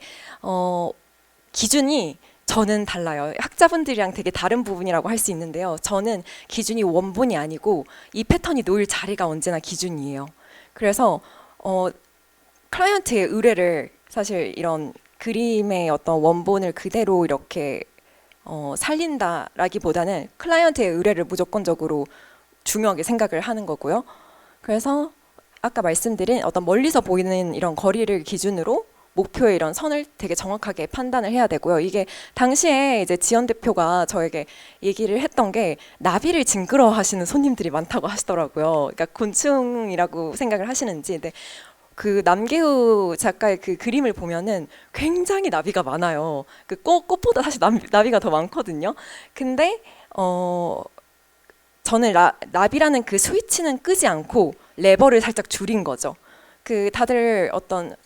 기준이 저는 달라요. 학자분들이랑 되게 다른 부분이라고 할 수 있는데요. 저는 기준이 원본이 아니고 이 패턴이 놓일 자리가 언제나 기준이에요. 그래서 클라이언트의 의뢰를 사실 이런 그림의 어떤 원본을 그대로 이렇게 살린다라기보다는 클라이언트의 의뢰를 무조건적으로 중요하게 생각을 하는 거고요. 그래서 아까 말씀드린 어떤 멀리서 보이는 이런 거리를 기준으로 목표의 이런 선을 되게 정확하게 판단을 해야 되고요. 이게 당시에 이제 지연 대표가 저에게 얘기를 했던 게 나비를 징그러워 하시는 손님들이 많다고 하시더라고요. 그러니까 곤충이라고 생각을 하시는지. 근데 그 남계우 작가의 그 그림을 보면은 굉장히 나비가 많아요. 그 꽃보다 사실 나비가 더 많거든요. 근데 저는 나비라는 그 스위치는 끄지 않고 레버를 살짝 줄인 거죠. 그 다들 어떤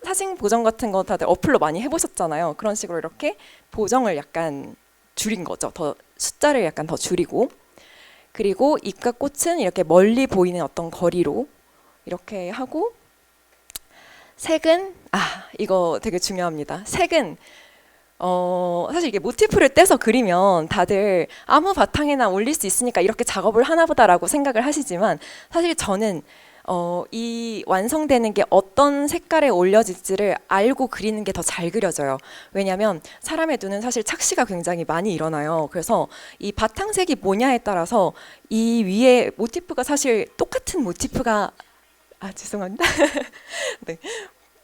사진 보정 같은 거 다들 어플로 많이 해보셨잖아요. 그런 식으로 이렇게 보정을 약간 줄인 거죠. 더 숫자를 약간 더 줄이고 그리고 잎과 꽃은 이렇게 멀리 보이는 어떤 거리로 이렇게 하고 색은 이거 되게 중요합니다. 색은 사실 이게 모티프를 떼서 그리면 다들 아무 바탕에나 올릴 수 있으니까 이렇게 작업을 하나 보다라고 생각을 하시지만 사실 저는 이 완성되는 게 어떤 색깔에 올려질지를 알고 그리는 게 더 잘 그려져요. 왜냐하면 사람의 눈은 사실 착시가 굉장히 많이 일어나요. 그래서 이 바탕색이 뭐냐에 따라서 이 위에 모티프가 사실 똑같은 모티프가 죄송합니다. 네.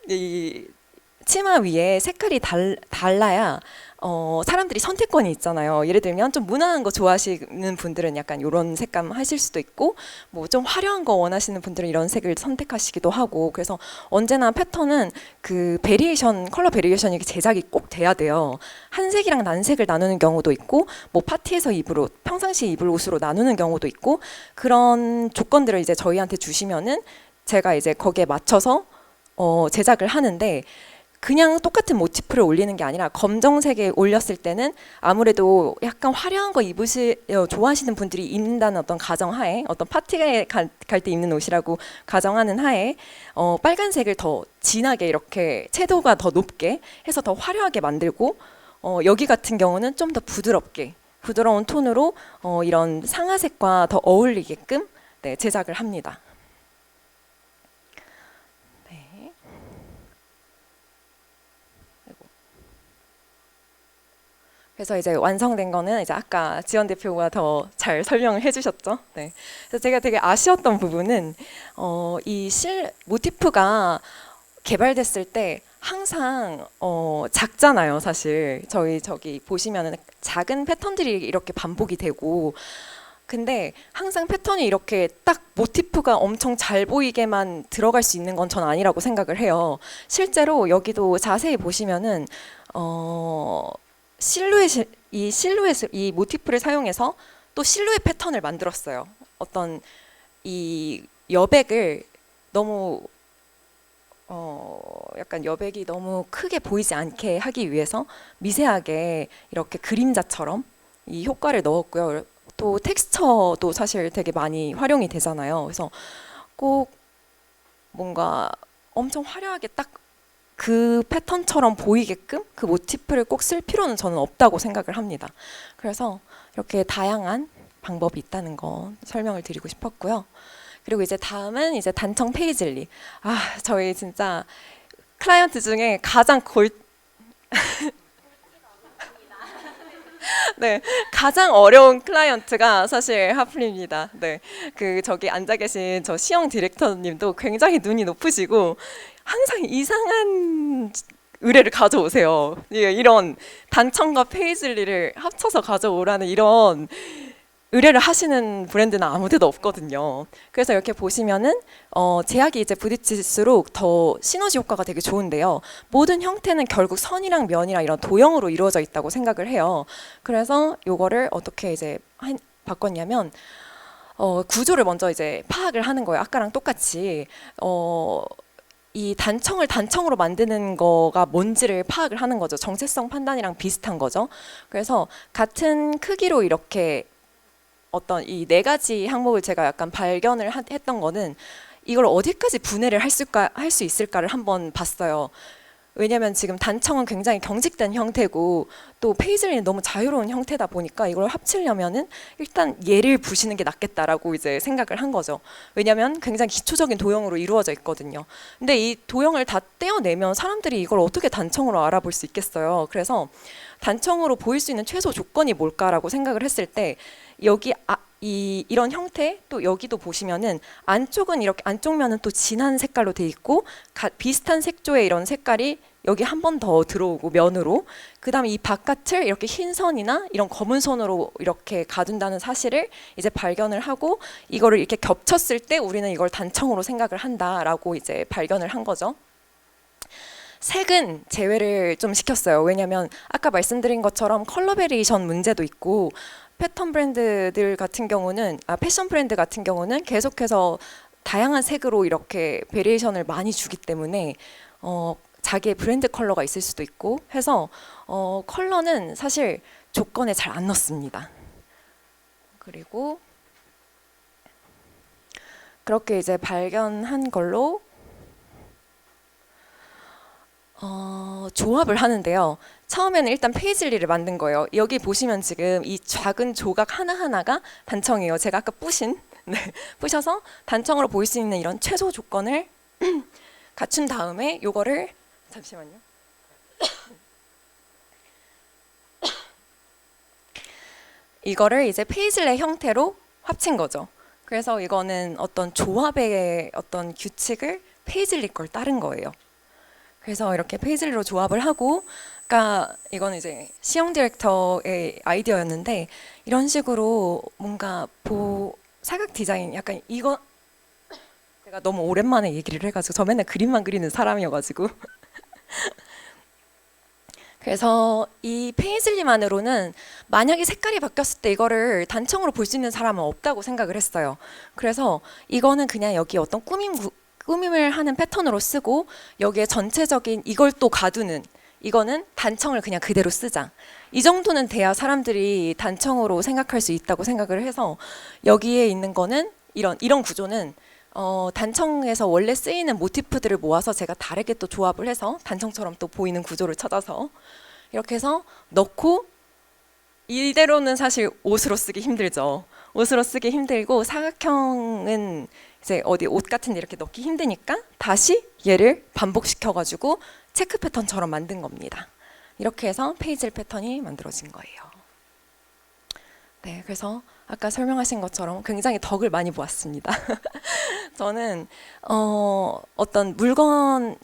이 치마 위에 색깔이 달라야 사람들이 선택권이 있잖아요. 예를 들면 좀 무난한 거 좋아하시는 분들은 약간 이런 색감 하실 수도 있고, 뭐 좀 화려한 거 원하시는 분들은 이런 색을 선택하시기도 하고, 그래서 언제나 패턴은 그 베리에이션, 컬러 베리에이션이 제작이 꼭 돼야 돼요. 한색이랑 난색을 나누는 경우도 있고, 뭐 파티에서 입을 옷, 평상시 입을 옷으로 나누는 경우도 있고, 그런 조건들을 이제 저희한테 주시면은 제가 이제 거기에 맞춰서 제작을 하는데, 그냥 똑같은 모티프를 올리는 게 아니라 검정색에 올렸을 때는 아무래도 약간 화려한 거 좋아하시는 분들이 입는다는 어떤 가정하에, 어떤 파티에 갈 때 입는 옷이라고 가정하는 하에 빨간색을 더 진하게 이렇게 채도가 더 높게 해서 더 화려하게 만들고, 여기 같은 경우는 좀 더 부드럽게 부드러운 톤으로 이런 상아색과 더 어울리게끔 네, 제작을 합니다. 그래서 이제 완성된 거는 이제 아까 지원 대표가 더 잘 설명을 해주셨죠. 네. 그래서 제가 되게 아쉬웠던 부분은 이 모티프가 개발됐을 때 항상 작잖아요, 사실. 저기 보시면은 작은 패턴들이 이렇게 반복이 되고, 근데 항상 패턴이 이렇게 딱 모티프가 엄청 잘 보이게만 들어갈 수 있는 건 전 아니라고 생각을 해요. 실제로 여기도 자세히 보시면은 이 모티프를 사용해서 또 실루엣 패턴을 만들었어요. 어떤 이 여백을 너무 약간 여백이 너무 크게 보이지 않게 하기 위해서 미세하게 이렇게 그림자처럼 이 효과를 넣었고요. 또 텍스처도 사실 되게 많이 활용이 되잖아요. 그래서 꼭 뭔가 엄청 화려하게 딱 그 패턴처럼 보이게끔 그 모티프를 꼭 쓸 필요는 저는 없다고 생각을 합니다. 그래서 이렇게 다양한 방법이 있다는 거 설명을 드리고 싶었고요. 그리고 이제 다음은 이제 단청 페이즐리. 저희 진짜 클라이언트 중에 가장 네, 가장 어려운 클라이언트가 사실 하플입니다. 네, 저기 앉아 계신 저 시영 디렉터님도 굉장히 눈이 높으시고 항상 이상한 의뢰를 가져오세요. 이런 단청과 페이즐리를 합쳐서 가져오라는 이런 의뢰를 하시는 브랜드는 아무데도 없거든요. 그래서 이렇게 보시면은 제약이 이제 부딪힐수록 더 시너지 효과가 되게 좋은데요. 모든 형태는 결국 선이랑 면이랑 이런 도형으로 이루어져 있다고 생각을 해요. 그래서 요거를 어떻게 이제 바꿨냐면 구조를 먼저 이제 파악을 하는 거예요. 아까랑 똑같이 이 단청을 단청으로 만드는 거가 뭔지를 파악을 하는 거죠. 정체성 판단이랑 비슷한 거죠. 그래서 같은 크기로 이렇게 어떤 이 네 가지 항목을 제가 약간 발견을 했던 거는 이걸 어디까지 분해를 할 수 있을까를 한번 봤어요. 왜냐면 지금 단청은 굉장히 경직된 형태고 또 페이즐리는 너무 자유로운 형태다 보니까 이걸 합치려면은 일단 얘를 부시는 게 낫겠다라고 이제 생각을 한 거죠. 왜냐면 굉장히 기초적인 도형으로 이루어져 있거든요. 근데 이 도형을 다 떼어내면 사람들이 이걸 어떻게 단청으로 알아볼 수 있겠어요. 그래서 단청으로 보일 수 있는 최소 조건이 뭘까라고 생각을 했을 때 여기 이런 형태, 또 여기도 보시면은 안쪽은 이렇게 안쪽 면은 또 진한 색깔로 돼 있고 비슷한 색조의 이런 색깔이 여기 한 번 더 들어오고 면으로, 그다음에 이 바깥을 이렇게 흰 선이나 이런 검은 선으로 이렇게 가둔다는 사실을 이제 발견을 하고 이거를 이렇게 겹쳤을 때 우리는 이걸 단청으로 생각을 한다라고 이제 발견을 한 거죠. 색은 제외를 좀 시켰어요. 왜냐면 아까 말씀드린 것처럼 컬러 베리에이션 문제도 있고 패턴 브랜드들 같은 경우는 패션 브랜드 같은 경우는 계속해서 다양한 색으로 이렇게 베리에이션을 많이 주기 때문에 자기의 브랜드 컬러가 있을 수도 있고 해서 컬러는 사실 조건에 잘 안 넣습니다. 그리고 그렇게 이제 발견한 걸로 조합을 하는데요. 처음에는 일단 페이즐리를 만든 거예요. 여기 보시면 지금 이 작은 조각 하나하나가 단청이에요. 제가 아까 부셔서 단청으로 보일 수 있는 이런 최소 조건을 갖춘 다음에 요거를 잠시만요. 이거를 이제 페이즐리 형태로 합친 거죠. 그래서 이거는 어떤 조합의 어떤 규칙을 페이즐리 걸 따른 거예요. 그래서 이렇게 페이즐리로 조합을 하고, 그러니까 이거는 이제 시영 디렉터의 아이디어였는데 이런 식으로 뭔가 사각 디자인 약간 이거 제가 너무 오랜만에 얘기를 해가지고 저 맨날 그림만 그리는 사람이어가지고 그래서 이 페이즐리만으로는 만약에 색깔이 바뀌었을 때 이거를 단청으로 볼 수 있는 사람은 없다고 생각을 했어요. 그래서 이거는 그냥 여기 어떤 꾸밈을 하는 패턴으로 쓰고 여기에 전체적인 이걸 또 가두는 이거는 단청을 그냥 그대로 쓰자. 이 정도는 돼야 사람들이 단청으로 생각할 수 있다고 생각을 해서 여기에 있는 거는 이런 구조는 단청에서 원래 쓰이는 모티프들을 모아서 제가 다르게 또 조합을 해서 단청처럼 또 보이는 구조를 찾아서 이렇게 해서 넣고 이대로는 사실 옷으로 쓰기 힘들죠. 옷으로 쓰기 힘들고 사각형은 이제 어디 옷 같은 데 이렇게 넣기 힘드니까 다시 얘를 반복시켜가지고 체크 패턴처럼 만든 겁니다. 이렇게 해서 페이즐 패턴이 만들어진 거예요. 네, 그래서 아까 설명하신 것처럼 굉장히 덕을 많이 보았습니다. 저는 어떤 물건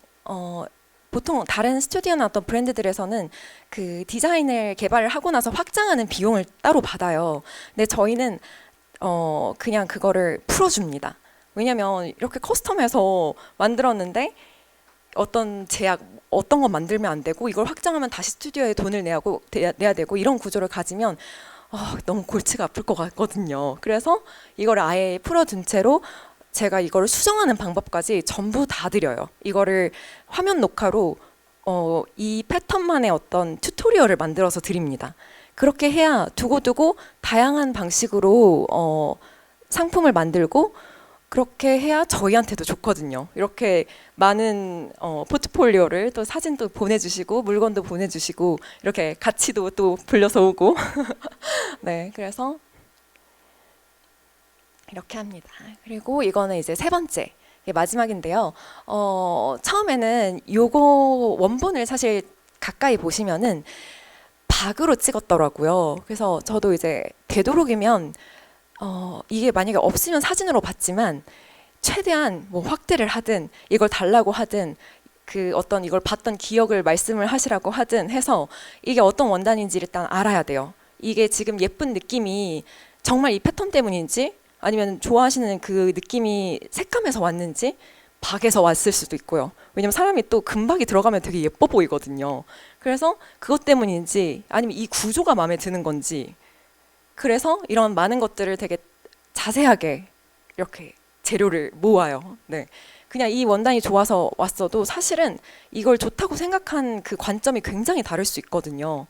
보통 다른 스튜디오나 어떤 브랜드들에서는 그 디자인을 개발을 하고 나서 확장하는 비용을 따로 받아요. 근데 저희는 그냥 그거를 풀어줍니다. 왜냐면 이렇게 커스텀해서 만들었는데 어떤 제약, 어떤 건 만들면 안 되고 이걸 확장하면 다시 스튜디오에 돈을 내야 되고 이런 구조를 가지면 너무 골치가 아플 것 같거든요. 그래서 이걸 아예 풀어둔 채로 제가 이거를 수정하는 방법까지 전부 다 드려요. 이거를 화면 녹화로 이 패턴만의 어떤 튜토리얼을 만들어서 드립니다. 그렇게 해야 두고두고 다양한 방식으로 상품을 만들고 그렇게 해야 저희한테도 좋거든요. 이렇게 많은 포트폴리오를 또 사진도 보내주시고 물건도 보내주시고 이렇게 가치도 또 불려서 오고 네, 그래서 이렇게 합니다. 그리고 이거는 이제 세 번째, 이게 마지막인데요. 처음에는 요거 원본을 사실 가까이 보시면은 박으로 찍었더라고요. 그래서 저도 이제 되도록이면 이게 만약에 없으면 사진으로 봤지만 최대한 뭐 확대를 하든 이걸 달라고 하든 그 어떤 이걸 봤던 기억을 말씀을 하시라고 하든 해서 이게 어떤 원단인지 일단 알아야 돼요. 이게 지금 예쁜 느낌이 정말 이 패턴 때문인지 아니면 좋아하시는 그 느낌이 색감에서 왔는지 박에서 왔을 수도 있고요. 왜냐면 사람이 또 금박이 들어가면 되게 예뻐 보이거든요. 그래서 그것 때문인지 아니면 이 구조가 마음에 드는 건지 그래서 이런 많은 것들을 되게 자세하게 이렇게 재료를 모아요. 네. 그냥 이 원단이 좋아서 왔어도 사실은 이걸 좋다고 생각한 그 관점이 굉장히 다를 수 있거든요.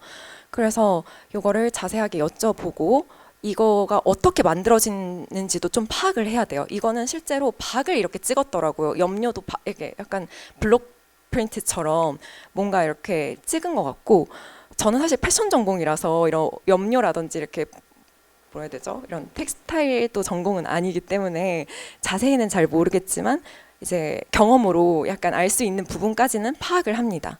그래서 이거를 자세하게 여쭤보고 이거가 어떻게 만들어지는지도 좀 파악을 해야 돼요. 이거는 실제로 박을 이렇게 찍었더라고요. 염료도 이렇게 약간 블록 프린트처럼 뭔가 이렇게 찍은 것 같고 저는 사실 패션 전공이라서 이런 염료라든지 이렇게 뭐라 해야 되죠? 이런 텍스타일도 전공은 아니기 때문에 자세히는 잘 모르겠지만 이제 경험으로 약간 알 수 있는 부분까지는 파악을 합니다.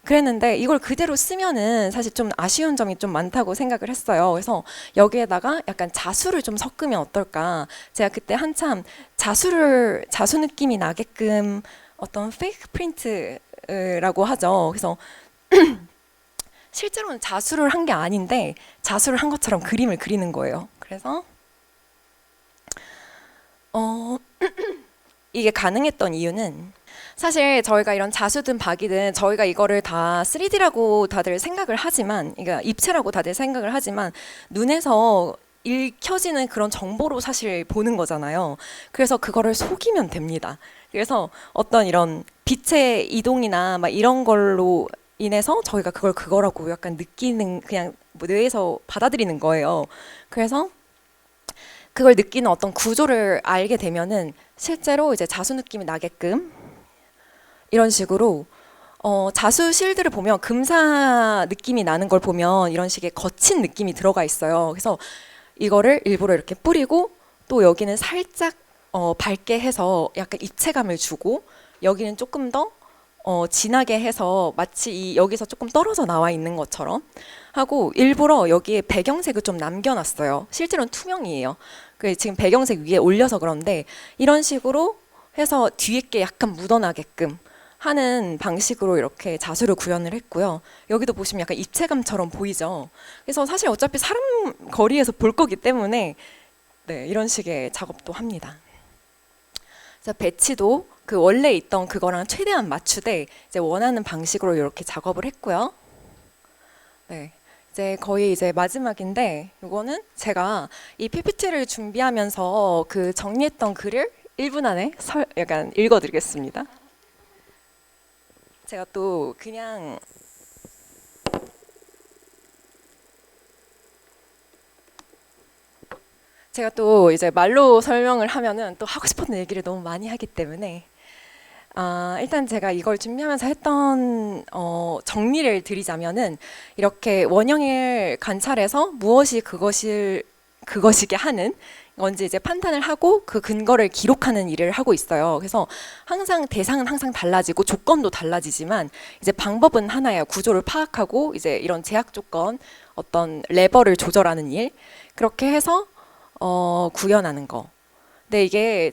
그랬는데 이걸 그대로 쓰면은 사실 좀 아쉬운 점이 좀 많다고 생각을 했어요. 그래서 여기에다가 약간 자수를 좀 섞으면 어떨까? 제가 그때 한참 자수 느낌이 나게끔 어떤 페이크 프린트라고 하죠. 그래서 실제로는 자수를 한 게 아닌데 자수를 한 것처럼 그림을 그리는 거예요. 그래서 이게 가능했던 이유는 사실 저희가 이런 자수든 박이든 저희가 이거를 다 3D라고 다들 생각을 하지만 그러니까 입체라고 다들 생각을 하지만 눈에서 읽혀지는 그런 정보로 사실 보는 거잖아요. 그래서 그거를 속이면 됩니다. 그래서 어떤 이런 빛의 이동이나 막 이런 걸로 인해서 저희가 그거라고 약간 느끼는 그냥 뇌에서 받아들이는 거예요. 그래서 그걸 느끼는 어떤 구조를 알게 되면은 실제로 이제 자수 느낌이 나게끔 이런 식으로 자수 실드를 보면 금사 느낌이 나는 걸 보면 이런 식의 거친 느낌이 들어가 있어요. 그래서 이거를 일부러 이렇게 뿌리고 또 여기는 살짝 밝게 해서 약간 입체감을 주고 여기는 조금 더 진하게 해서 마치 여기서 조금 떨어져 나와 있는 것처럼 하고 일부러 여기에 배경색을 좀 남겨놨어요. 실제로는 투명이에요. 지금 배경색 위에 올려서 그런데 이런 식으로 해서 뒤에 게 약간 묻어나게끔 하는 방식으로 이렇게 자수를 구현을 했고요. 여기도 보시면 약간 입체감처럼 보이죠. 그래서 사실 어차피 사람 거리에서 볼 거기 때문에 네, 이런 식의 작업도 합니다. 그래서 배치도 그 원래 있던 그거랑 최대한 맞추되 이제 원하는 방식으로 이렇게 작업을 했고요. 네. 이제 거의 이제 마지막인데 이거는 제가 이 PPT를 준비하면서 그 정리했던 글을 1분 안에 약간 읽어드리겠습니다. 제가 또 그냥 제가 또 이제 말로 설명을 하면은 또 하고 싶었던 얘기를 너무 많이 하기 때문에 일단 제가 이걸 준비하면서 했던 정리를 드리자면은 이렇게 원형을 관찰해서 무엇이 그것이게 하는 건지 이제 판단을 하고 그 근거를 기록하는 일을 하고 있어요. 그래서 항상 대상은 항상 달라지고 조건도 달라지지만 이제 방법은 하나예요. 구조를 파악하고 이제 이런 제약 조건, 어떤 레버를 조절하는 일, 그렇게 해서 구현하는 거. 근데 이게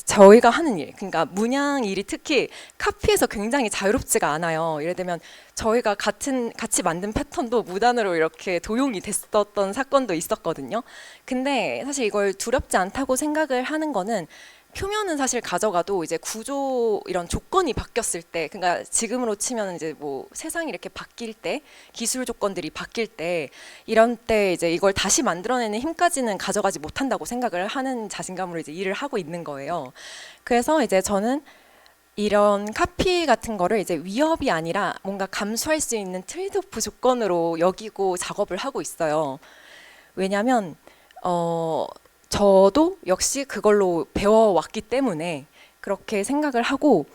저희가 하는 일, 그러니까 문양 일이 특히 카피에서 굉장히 자유롭지가 않아요. 예를 들면 저희가 같이 만든 패턴도 무단으로 이렇게 도용이 됐었던 사건도 있었거든요. 근데 사실 이걸 두렵지 않다고 생각을 하는 거는 표면은 사실 가져가도 이제 구조 이런 조건이 바뀌었을 때, 그러니까 지금으로 치면 이제 뭐 세상이 이렇게 바뀔 때, 기술 조건들이 바뀔 때, 이런 때 이제 이걸 다시 만들어내는 힘까지는 가져가지 못한다고 생각을 하는 자신감으로 이제 일을 하고 있는 거예요. 그래서 이제 저는 이런 카피 같은 거를 이제 위협이 아니라 뭔가 감수할 수 있는 트레이드오프 조건으로 여기고 작업을 하고 있어요. 왜냐하면 저도 역시 그걸로 배워왔기 때문에 그렇게 생각을 하고,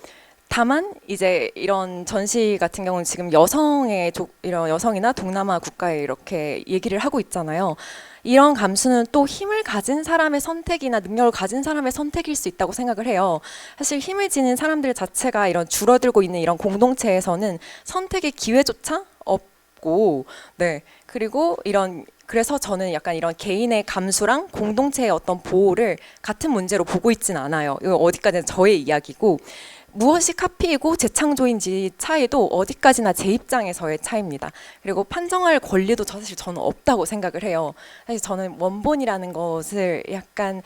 다만 이제 이런 전시 같은 경우는 지금 이런 여성이나 동남아 국가에 이렇게 얘기를 하고 있잖아요. 이런 감수는 또 힘을 가진 사람의 선택이나 능력을 가진 사람의 선택일 수 있다고 생각을 해요. 사실 힘을 지닌 사람들 자체가 이런 줄어들고 있는 이런 공동체에서는 선택의 기회조차 없고, 네. 그리고 그래서 저는 약간 이런 개인의 감수랑 공동체의 어떤 보호를 같은 문제로 보고 있진 않아요. 이거 어디까지나 저의 이야기고, 무엇이 카피이고 재창조인지 차이도 어디까지나 제 입장에서의 차이입니다. 그리고 판정할 권리도 사실 저는 없다고 생각을 해요. 사실 저는 원본이라는 것을 약간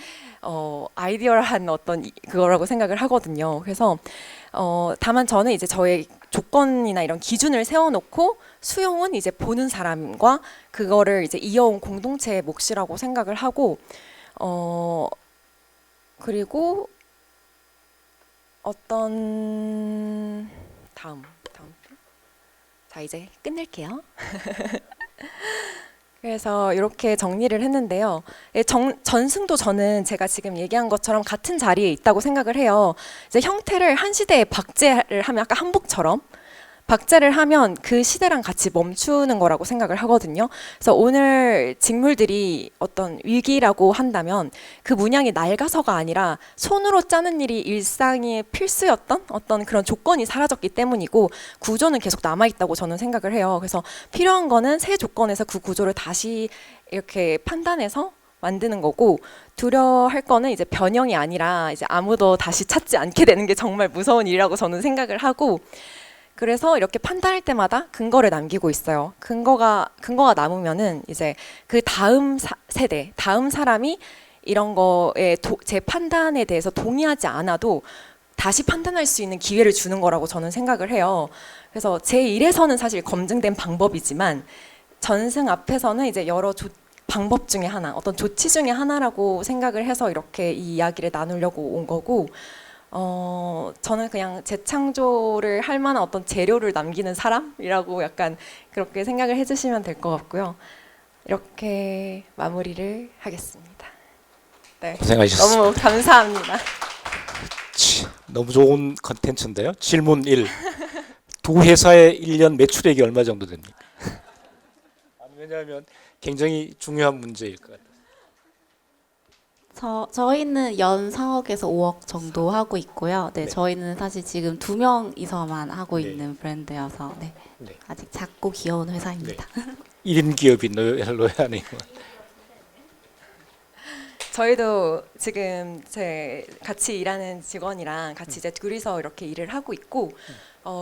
아이디얼한 어떤 그거라고 생각을 하거든요. 그래서 다만 저는 이제 저의 조건이나 이런 기준을 세워놓고 수용은 이제 보는 사람과 그거를 이제 이어온 공동체의 몫이라고 생각을 하고, 그리고 다음 자 이제 끝낼게요. 그래서 이렇게 정리를 했는데요. 전승도 저는 제가 지금 얘기한 것처럼 같은 자리에 있다고 생각을 해요. 이제 형태를 한 시대에 박제를 하면 아까 한복처럼 박제를 하면 그 시대랑 같이 멈추는 거라고 생각을 하거든요. 그래서 오늘 직물들이 어떤 위기라고 한다면 그 문양이 낡아서가 아니라 손으로 짜는 일이 일상의 필수였던 어떤 그런 조건이 사라졌기 때문이고, 구조는 계속 남아있다고 저는 생각을 해요. 그래서 필요한 거는 새 조건에서 그 구조를 다시 이렇게 판단해서 만드는 거고, 두려워할 거는 이제 변형이 아니라 이제 아무도 다시 찾지 않게 되는 게 정말 무서운 일이라고 저는 생각을 하고, 그래서 이렇게 판단할 때마다 근거를 남기고 있어요. 근거가 남으면은 이제 그 다음 세대, 다음 사람이 이런 거에 제 판단에 대해서 동의하지 않아도 다시 판단할 수 있는 기회를 주는 거라고 저는 생각을 해요. 그래서 제 일에서는 사실 검증된 방법이지만 전승 앞에서는 이제 여러 방법 중에 하나, 어떤 조치 중에 하나라고 생각을 해서 이렇게 이 이야기를 나누려고 온 거고, 저는 그냥 재창조를 할 만한 어떤 재료를 남기는 사람이라고 약간 그렇게 생각을 해주시면 될 것 같고요. 이렇게 마무리를 하겠습니다. 네, 고생하셨습니다. 너무 감사합니다. 너무 좋은 컨텐츠인데요. 질문 1. 두 회사의 1년 매출액이 얼마 정도 됩니까? 왜냐하면 굉장히 중요한 문제일 것 같아요. 저희는 연 4억에서 5억 정도 하고 있고요. 네, 네. 저희는 사실 지금 2명이서만 하고 네. 있는 브랜드여서 네, 네. 아직 작고 귀여운 회사입니다. 1인 기업인 로얄네임은 저희도 지금 제 같이 일하는 직원이랑 같이 이제 둘이서 이렇게 일을 하고 있고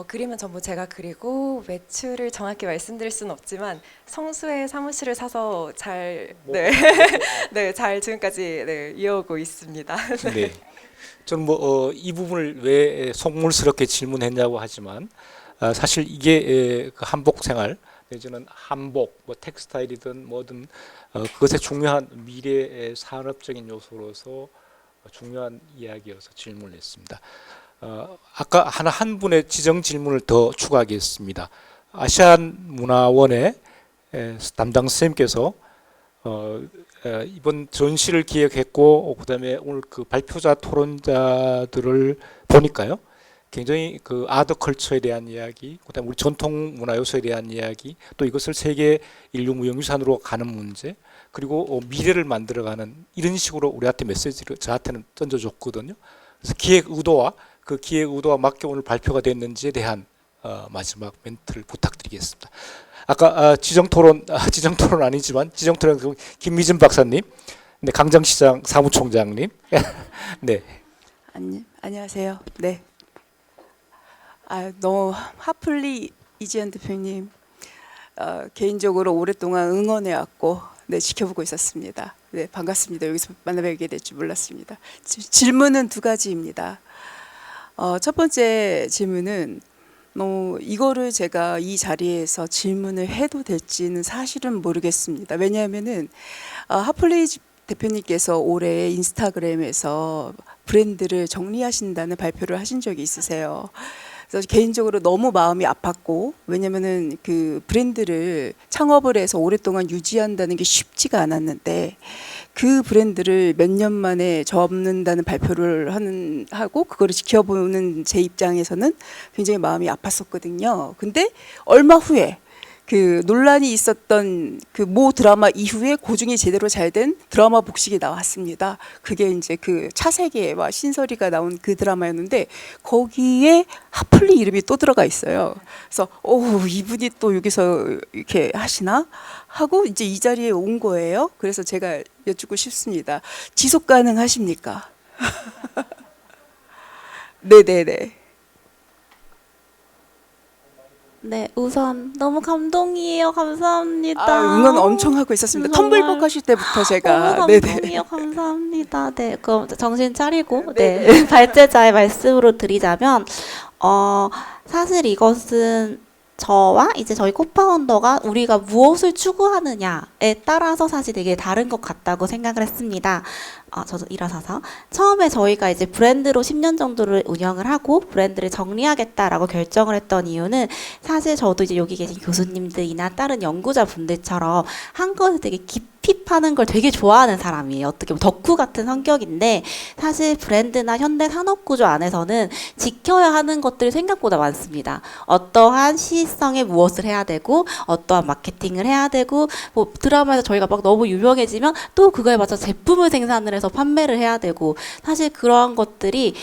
그림은 전부 제가 그리고 매출을 정확히 말씀드릴 수는 없지만 성수의 사무실을 사서 잘 네, 네, 잘 지금까지 네, 이어오고 있습니다. 네. 저는 이 부분을 왜 속물스럽게 질문했냐고 하지만 사실 이게 그 한복 생활 내지는 한복, 뭐 텍스타일이든 뭐든 그것의 중요한 미래 산업적인 요소로서 중요한 이야기여서 질문을 했습니다. 아까 한 분의 지정 질문을 더 추가하겠습니다. 아시안 문화원의 담당 선생님께서 이번 전시를 기획했고 그다음에 오늘 그 발표자 토론자들을 보니까요. 굉장히 그 아트 컬처에 대한 이야기, 그다음에 우리 전통 문화 요소에 대한 이야기, 또 이것을 세계 인류 무형유산으로 가는 문제, 그리고 미래를 만들어가는 이런 식으로 우리한테 메시지를 저한테는 던져줬거든요. 그래서 기획 의도와 그 기획 의도와 맞게 오늘 발표가 됐는지에 대한 마지막 멘트를 부탁드리겠습니다. 아까 지정 토론 아니지만 지정 토론 김미진 박사님, 네, 강정시장 사무총장님, 네. 안녕하세요. 네. 너무 하플리 이지연 대표님 개인적으로 오랫동안 응원해 왔고 네, 지켜보고 있었습니다. 네, 반갑습니다. 여기서 만나뵙게 될 줄 몰랐습니다. 질문은 두 가지입니다. 첫 번째 질문은 이거를 제가 이 자리에서 질문을 해도 될지는 사실은 모르겠습니다. 왜냐하면은 하플리 대표님께서 올해 인스타그램에서 브랜드를 정리하신다는 발표를 하신 적이 있으세요. 그래서 개인적으로 너무 마음이 아팠고, 왜냐면은 그 브랜드를 창업을 해서 오랫동안 유지한다는 게 쉽지가 않았는데 그 브랜드를 몇 년 만에 접는다는 발표를 하고 그거를 지켜보는 제 입장에서는 굉장히 마음이 아팠었거든요. 근데 얼마 후에 그 논란이 있었던 그 모 드라마 이후에 고증이 제대로 잘 된 드라마 복식이 나왔습니다. 그게 이제 그 차세계와 신설이가 나온 그 드라마였는데 거기에 하플리 이름이 또 들어가 있어요. 그래서 이분이 또 여기서 이렇게 하시나 하고 이제 이 자리에 온 거예요. 그래서 제가 여쭙고 싶습니다. 지속 가능하십니까? 네네네. 네, 우선 너무 감동이에요. 감사합니다. 응원 엄청 하고 있었습니다. 정말. 텀블벅 하실 때부터 제가. 너무 네네. 감동이요. 감사합니다. 네, 그럼 정신 차리고 네, 발제자의 말씀으로 드리자면 사실 이것은 저와 이제 저희 코파운더가 우리가 무엇을 추구하느냐에 따라서 사실 되게 다른 것 같다고 생각을 했습니다. 저도 일어서서 처음에 저희가 이제 브랜드로 10년 정도를 운영을 하고 브랜드를 정리하겠다라고 결정을 했던 이유는 사실 저도 이제 여기 계신 교수님들이나 다른 연구자분들처럼 한 것을 되게 깊이 파는 걸 되게 좋아하는 사람이에요. 어떻게 보면 덕후 같은 성격인데 사실 브랜드나 현대 산업 구조 안에서는 지켜야 하는 것들이 생각보다 많습니다. 어떠한 시의성에 무엇을 해야 되고 어떠한 마케팅을 해야 되고 뭐 드라마에서 저희가 막 너무 유명해지면 또 그거에 맞춰 제품을 생산을 해서 판매를 해야 되고 사실 그러한 것들이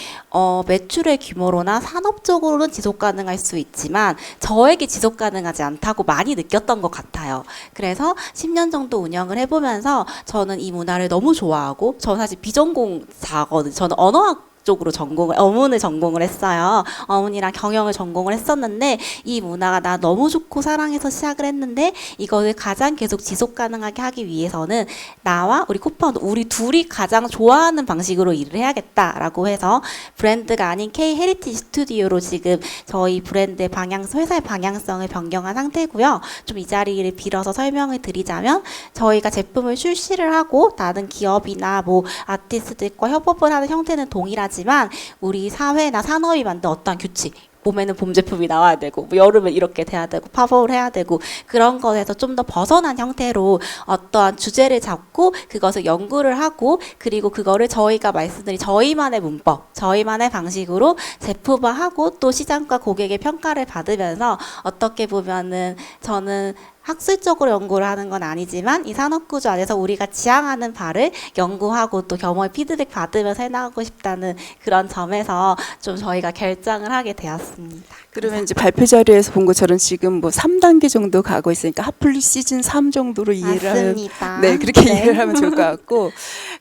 매출의 규모로나 산업적으로는 지속 가능할 수 있지만 저에게 지속 가능하지 않다고 많이 느꼈던 것 같아요. 그래서 10년 정도 운영을 해보면서 저는 이 문화를 너무 좋아하고 저는 사실 비전공자거든요. 저는 언어학 쪽으로 어문을 전공을 했어요. 어문이랑 경영을 전공을 했었는데 이 문화가 나 너무 좋고 사랑해서 시작을 했는데 이거를 가장 계속 지속 가능하게 하기 위해서는 나와 우리 코파운더 우리 둘이 가장 좋아하는 방식으로 일을 해야겠다라고 해서 브랜드가 아닌 K 헤리티지 스튜디오로 지금 저희 브랜드의 회사의 방향성을 변경한 상태고요. 좀 이 자리를 빌어서 설명을 드리자면 저희가 제품을 출시를 하고 다른 기업이나 뭐 아티스트들과 협업을 하는 형태는 동일하지 지만 우리 사회나 산업이 만든 어떠한 규칙 봄에는 봄 제품이 나와야 되고 뭐 여름에 이렇게 돼야 되고 팝업을 해야 되고 그런 것에서 좀 더 벗어난 형태로 어떠한 주제를 잡고 그것을 연구를 하고 그리고 그거를 저희가 말씀드린 저희만의 문법 저희만의 방식으로 제품화하고 또 시장과 고객의 평가를 받으면서 어떻게 보면은 저는 학술적으로 연구를 하는 건 아니지만 이 산업구조 안에서 우리가 지향하는 바를 연구하고 또 겸허히 피드백 받으면서 해나가고 싶다는 그런 점에서 좀 저희가 결정을 하게 되었습니다. 그러면 이제 발표 자료에서 본 것처럼 지금 뭐 3단계 정도 가고 있으니까 하플리 시즌 3 정도로 이해를 맞습니다. 하면 네, 그렇게 네. 이해를 하면 좋을 것 같고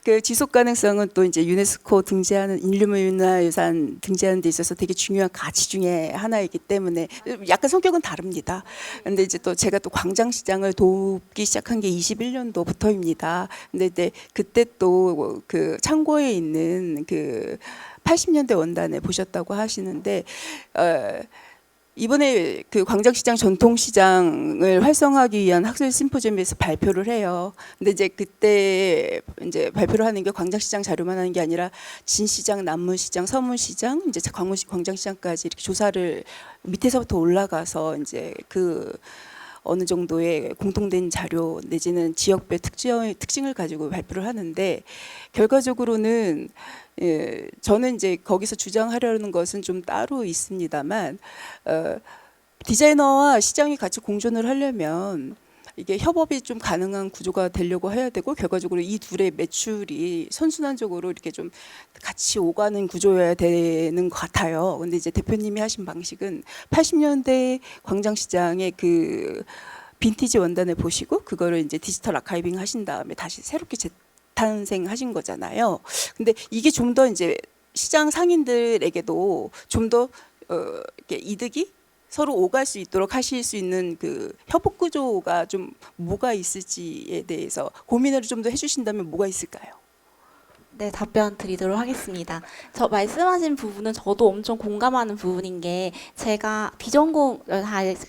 그 지속 가능성은 또 이제 유네스코 등재하는 인류문화유산 등재하는 데 있어서 되게 중요한 가치 중에 하나이기 때문에 약간 성격은 다릅니다. 근데 이제 또 제가 또 광장시장을 돕기 시작한 게 21년도부터입니다. 근데 이제 그때 또 그 창고에 있는 그 80년대 원단을 보셨다고 하시는데 이번에 그 광장시장 전통시장을 활성화하기 위한 학술 심포지엄에서 발표를 해요. 근데 이제 그때 이제 발표를 하는 게 광장시장 자료만 하는 게 아니라 진시장, 남문시장, 서문시장, 이제 광장시장까지 이렇게 조사를 밑에서부터 올라가서 이제 그 어느 정도의 공통된 자료 내지는 지역별 특징을 가지고 발표를 하는데 결과적으로는 저는 이제 거기서 주장하려는 것은 좀 따로 있습니다만 디자이너와 시장이 같이 공존을 하려면 이게 협업이 좀 가능한 구조가 되려고 해야 되고 결과적으로 이 둘의 매출이 선순환적으로 이렇게 좀 같이 오가는 구조여야 되는 것 같아요. 근데 이제 대표님이 하신 방식은 80년대 광장시장의 그 빈티지 원단을 보시고 그거를 이제 디지털 아카이빙 하신 다음에 다시 새롭게 재탄생하신 거잖아요. 근데 이게 좀 더 이제 시장 상인들에게도 좀 더 이렇게 이득이 서로 오갈 수 있도록 하실 수 있는 그 협업 구조가 좀 뭐가 있을지에 대해서 고민을 좀 더 해주신다면 뭐가 있을까요? 네, 답변 드리도록 하겠습니다. 저 말씀하신 부분은 저도 엄청 공감하는 부분인 게 제가 비전공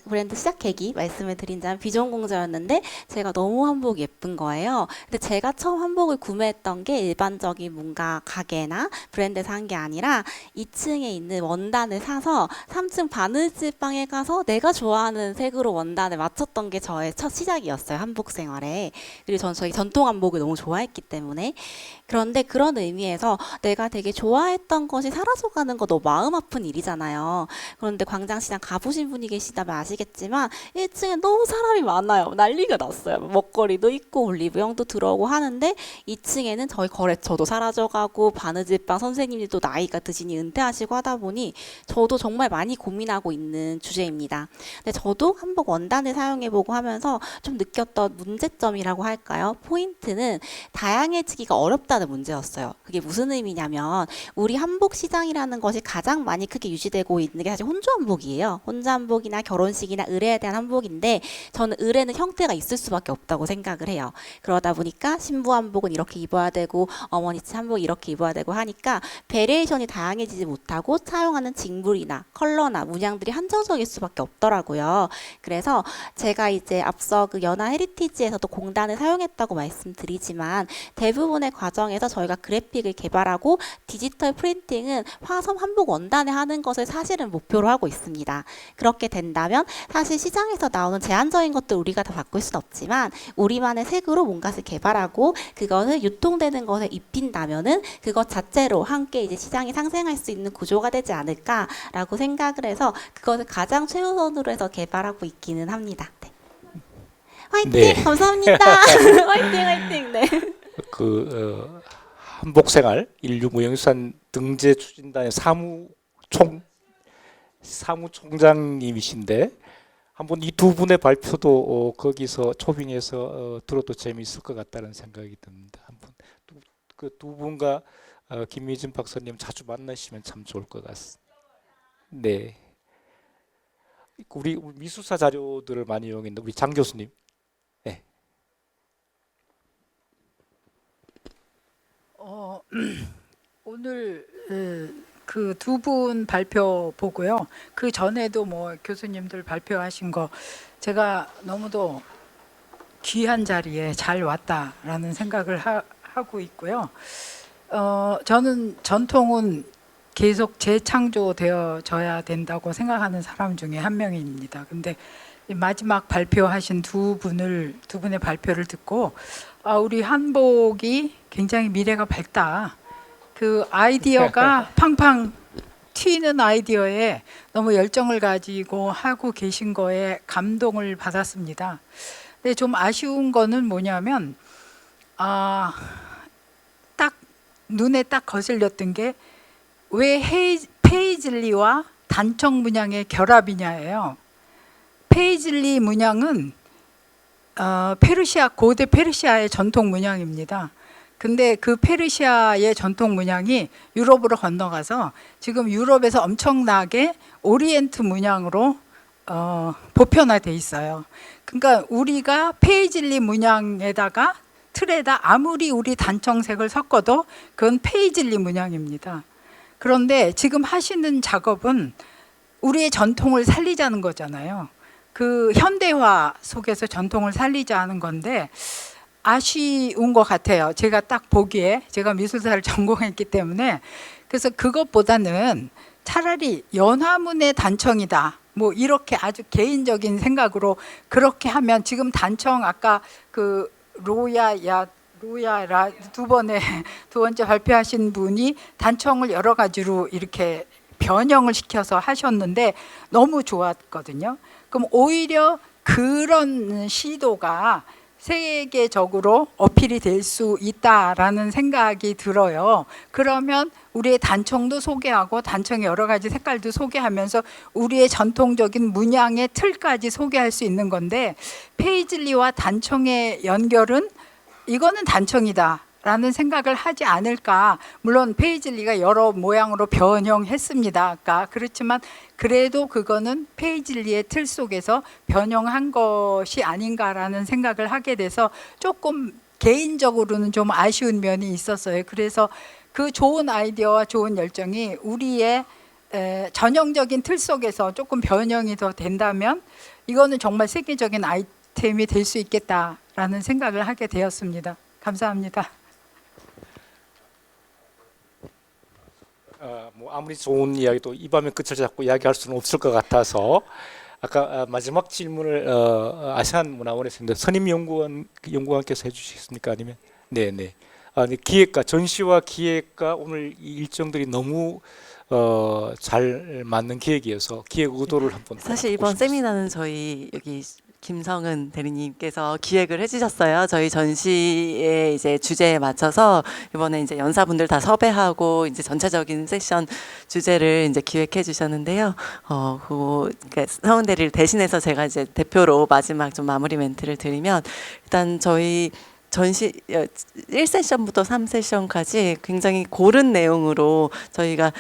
브랜드 시작 계기 말씀을 드린다면 비전공자였는데 제가 너무 한복이 예쁜 거예요. 근데 제가 처음 한복을 구매했던 게 일반적인 뭔가 가게나 브랜드에서 한 게 아니라 2층에 있는 원단을 사서 3층 바느질방에 가서 내가 좋아하는 색으로 원단을 맞췄던 게 저의 첫 시작이었어요. 한복 생활에. 그리고 전 저희 전통 한복을 너무 좋아했기 때문에. 그런데 그런 의미에서 내가 되게 좋아했던 것이 사라져가는 거 너무 마음 아픈 일이잖아요. 그런데 광장시장 가보신 분이 계시다면 아시겠지만 1층에 너무 사람이 많아요. 난리가 났어요. 먹거리도 있고 올리브영도 들어오고 하는데 2층에는 저희 거래처도 사라져가고 바느질방 선생님들도 나이가 드시니 은퇴하시고 하다 보니 저도 정말 많이 고민하고 있는 주제입니다. 근데 저도 한복 원단을 사용해보고 하면서 좀 느꼈던 문제점이라고 할까요? 포인트는 다양해지기가 어렵다는 문제였어요. 그게 무슨 의미냐면 우리 한복 시장이라는 것이 가장 많이 크게 유지되고 있는 게 사실 혼주 한복이에요. 혼주 한복이나 결혼식이나 의례에 대한 한복인데 저는 의례는 형태가 있을 수밖에 없다고 생각을 해요. 그러다 보니까 신부 한복은 이렇게 입어야 되고 어머니 한복 이렇게 입어야 되고 하니까 베리에이션이 다양해지지 못하고 사용하는 직물이나 컬러나 문양들이 한정적일 수밖에 없더라고요. 그래서 제가 이제 앞서 그 연화 헤리티지에서도 공단을 사용했다고 말씀드리지만 대부분의 과정에서 저희가 그래픽을 개발하고 디지털 프린팅은 화섬 한복 원단에 하는 것을 사실은 목표로 하고 있습니다. 그렇게 된다면 사실 시장에서 나오는 제한적인 것들 우리가 다 바꿀 수는 없지만 우리만의 색으로 뭔가를 개발하고 그것을 유통되는 것에 입힌다면은 그것 자체로 함께 이제 시장이 상생할 수 있는 구조가 되지 않을까라고 생각을 해서 그것을 가장 최우선으로 해서 개발하고 있기는 합니다. 네. 화이팅! 네. 감사합니다. 화이팅 화이팅. 네. 한복생활 인류무형유산 등재 추진단의 사무총장님이신데 한번 이 두 분의 발표도 거기서 초빙해서 들어도 재미있을 것 같다는 생각이 듭니다. 한번 그 두 분과 김미진 박사님 자주 만나시면 참 좋을 것 같습니다. 네, 우리 미술사 자료들을 많이 이용했는데 우리 장 교수님. 네. 오늘 그 두 분 발표 보고요. 그 전에도 뭐 교수님들 발표하신 거 제가 너무도 귀한 자리에 잘 왔다라는 생각을 하고 있고요. 저는 전통은 계속 재창조되어져야 된다고 생각하는 사람 중에 한 명입니다. 근데 마지막 발표하신 두 분의 발표를 듣고 우리 한복이 굉장히 미래가 밝다. 그 아이디어가 팡팡 튀는 아이디어에 너무 열정을 가지고 하고 계신 거에 감동을 받았습니다. 근데 좀 아쉬운 거는 뭐냐면 딱 눈에 딱 거슬렸던 게 왜 페이즐리와 단청 문양의 결합이냐예요. 페이즐리 문양은 페르시아 고대 페르시아의 전통 문양입니다. 근데 그 페르시아의 전통 문양이 유럽으로 건너가서 지금 유럽에서 엄청나게 오리엔트 문양으로 보편화돼 있어요. 그러니까 우리가 페이즐리 문양에다가 틀에다 아무리 우리 단청색을 섞어도 그건 페이즐리 문양입니다. 그런데 지금 하시는 작업은 우리의 전통을 살리자는 거잖아요. 그 현대화 속에서 전통을 살리자는 건데 아쉬운 것 같아요. 제가 딱 보기에 제가 미술사를 전공했기 때문에 그래서 그것보다는 차라리 연화문의 단청이다. 뭐 이렇게 아주 개인적인 생각으로 그렇게 하면 지금 단청 아까 그 로야라 두 번째 발표하신 분이 단청을 여러 가지로 이렇게 변형을 시켜서 하셨는데 너무 좋았거든요. 그럼 오히려 그런 시도가 세계적으로 어필이 될 수 있다라는 생각이 들어요. 그러면 우리의 단청도 소개하고 단청의 여러 가지 색깔도 소개하면서 우리의 전통적인 문양의 틀까지 소개할 수 있는 건데 페이즐리와 단청의 연결은 이거는 단청이다 라는 생각을 하지 않을까. 물론 페이즐리가 여러 모양으로 변형했습니다 아까. 그렇지만 그래도 그거는 페이즐리의 틀 속에서 변형한 것이 아닌가라는 생각을 하게 돼서 조금 개인적으로는 좀 아쉬운 면이 있었어요. 그래서 그 좋은 아이디어와 좋은 열정이 우리의 전형적인 틀 속에서 조금 변형이 더 된다면 이거는 정말 세계적인 아이템이 될 수 있겠다라는 생각을 하게 되었습니다. 감사합니다. 뭐 아무리 좋은 이야기도 이 밤의 끝을 잡고 이야기할 수는 없을 것 같아서 아까 마지막 질문을 아세안 문화원에서 했는데 선임 연구관께서 해주시겠습니까? 아니면 네네. 네, 기획과 전시와 기획과 오늘 이 일정들이 너무 잘 맞는 기획이어서 기획 의도를 한번 사실 이번 보고 싶었어요. 세미나는 저희 여기 김성은 대리님께서 기획을 해주셨어요. 저희 전시의 이제 주제에 맞춰서 이번에 이제 연사분들 다 섭외하고 이제 전체적인 세션 주제를 이제 기획해 주셨는데요. 그러니까 성은 대리를 대신해서 제가 이제 대표로 마지막 좀 마무리 멘트를 드리면 일단 저희 전시 1세션부터 3세션까지 굉장히 고른 내용으로 저희가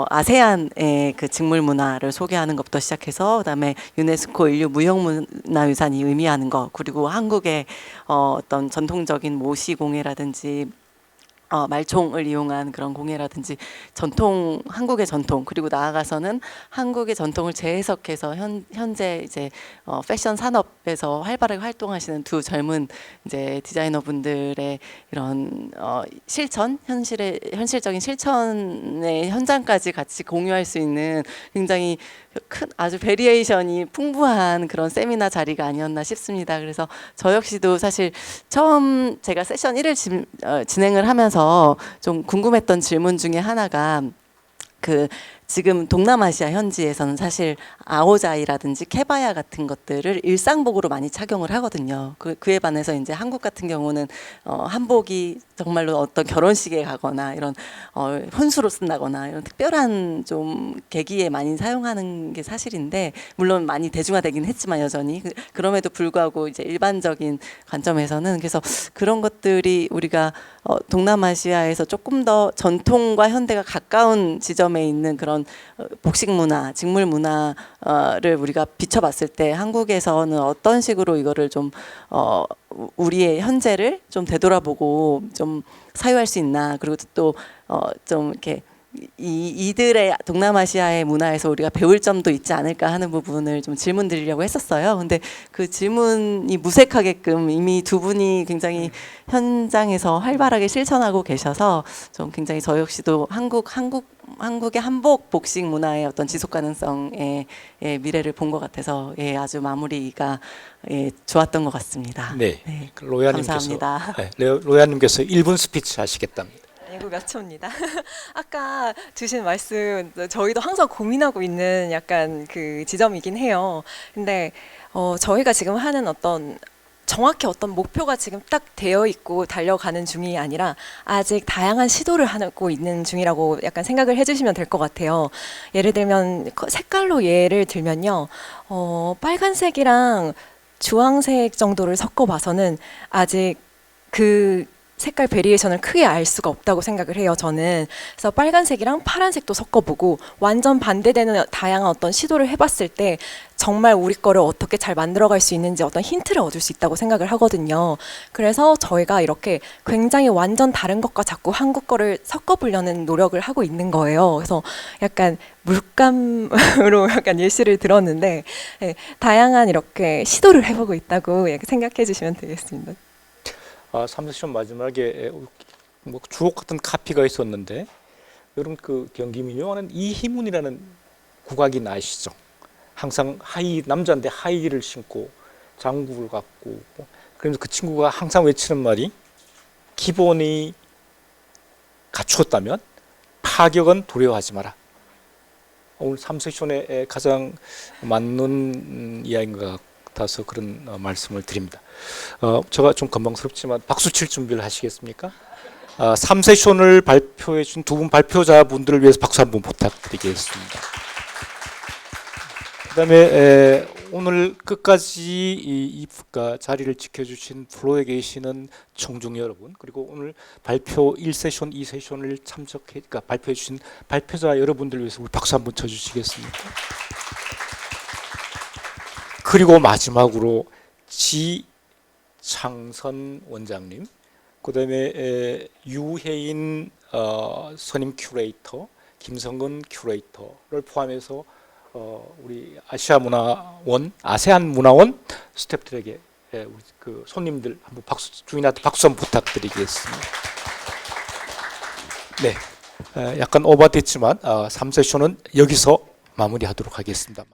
아세안의 그 직물 문화를 소개하는 것부터 시작해서 그다음에 유네스코 인류 무형문화유산이 의미하는 것, 그리고 한국의 어떤 전통적인 모시공예라든지 말총을 이용한 그런 공예라든지 한국의 전통, 그리고 나아가서는 한국의 전통을 재해석해서 현재 이제 패션 산업에서 활발하게 활동하시는 두 젊은 이제 디자이너분들의 이런 현실적인 실천의 현장까지 같이 공유할 수 있는 굉장히 큰 아주 베리에이션이 풍부한 그런 세미나 자리가 아니었나 싶습니다. 그래서 저 역시도 사실 처음 제가 세션 1을 진행을 하면서 좀 궁금했던 질문 중에 하나가 지금 동남아시아 현지에서는 사실 아오자이라든지 케바야 같은 것들을 일상복으로 많이 착용을 하거든요. 그에 반해서 이제 한국 같은 경우는 한복이 정말로 어떤 결혼식에 가거나 이런 혼수로 쓴다거나 이런 특별한 좀 계기에 많이 사용하는 게 사실인데, 물론 많이 대중화되긴 했지만 여전히 그럼에도 불구하고 이제 일반적인 관점에서는 그래서 그런 것들이 우리가 동남아시아에서 조금 더 전통과 현대가 가까운 지점에 있는 그런 복식 문화, 직물 문화를 우리가 비춰봤을 때 한국에서는 어떤 식으로 이거를 좀 우리의 현재를 좀 되돌아보고 좀 사유할 수 있나, 그리고 또 좀 이렇게 이들의 동남아시아의 문화에서 우리가 배울 점도 있지 않을까 하는 부분을 좀 질문 드리려고 했었어요. 근데 그 질문이 무색하게끔 이미 두 분이 굉장히 현장에서 활발하게 실천하고 계셔서 좀 굉장히 저 역시도 한국의 한복 복식 문화의 어떤 지속 가능성의 미래를 본 것 같아서 아주 마무리가 좋았던 것 같습니다. 네, 네. 로야님께서 감사합니다. 로야님께서 1분 스피치 하시겠답니다. 아니고 몇 초입니다. 아까 주신 말씀 저희도 항상 고민하고 있는 약간 그 지점이긴 해요. 근데 저희가 지금 하는 정확히 어떤 목표가 지금 딱 되어 있고 달려가는 중이 아니라 아직 다양한 시도를 하고 있는 중이라고 약간 생각을 해주시면 될 것 같아요. 예를 들면 색깔로 예를 들면요, 빨간색이랑 주황색 정도를 섞어봐서는 아직 그 색깔 베리에이션을 크게 알 수가 없다고 생각을 해요, 저는. 그래서 빨간색이랑 파란색도 섞어보고 완전 반대되는 다양한 어떤 시도를 해봤을 때 정말 우리 거를 어떻게 잘 만들어갈 수 있는지 어떤 힌트를 얻을 수 있다고 생각을 하거든요. 그래서 저희가 이렇게 굉장히 완전 다른 것과 자꾸 한국 거를 섞어보려는 노력을 하고 있는 거예요. 그래서 약간 물감으로 약간 예시를 들었는데 네, 다양한 이렇게 시도를 해보고 있다고 이렇게 생각해 주시면 되겠습니다. 삼세션 마지막에 뭐 주옥 같은 카피가 있었는데 여러분 그 경기 민요하는 이희문이라는 국악인 아시죠? 항상 남자인데 하이힐을 신고 장구를 갖고 그러면서 그 친구가 항상 외치는 말이 기본이 갖추었다면 파격은 두려워하지 마라. 오늘 삼세션에 가장 맞는 이야기인 것 같아서 그런 말씀을 드립니다. 제가 좀 건방스럽지만 박수 칠 준비를 하시겠습니까? 삼세션을 발표해 준 두 분 발표자분들을 위해서 박수 한번 부탁드리겠습니다. 그다음에 오늘 끝까지 이 자리를 지켜주신 플로에 계시는 청중 여러분, 그리고 오늘 발표 1세션, 2세션을 그러니까 발표해 주신 발표자 여러분들 위해서 우리 박수 한번 쳐주시겠습니까? 그리고 마지막으로 지창선 원장님, 그다음에 유혜인 선임 큐레이터, 김성근 큐레이터를 포함해서 우리 아세안 문화원 스태프들에게 우리 그 손님들 한번 주인한테 박수 한번 부탁드리겠습니다. 네, 약간 오버됐지만 3세션은 여기서 마무리하도록 하겠습니다.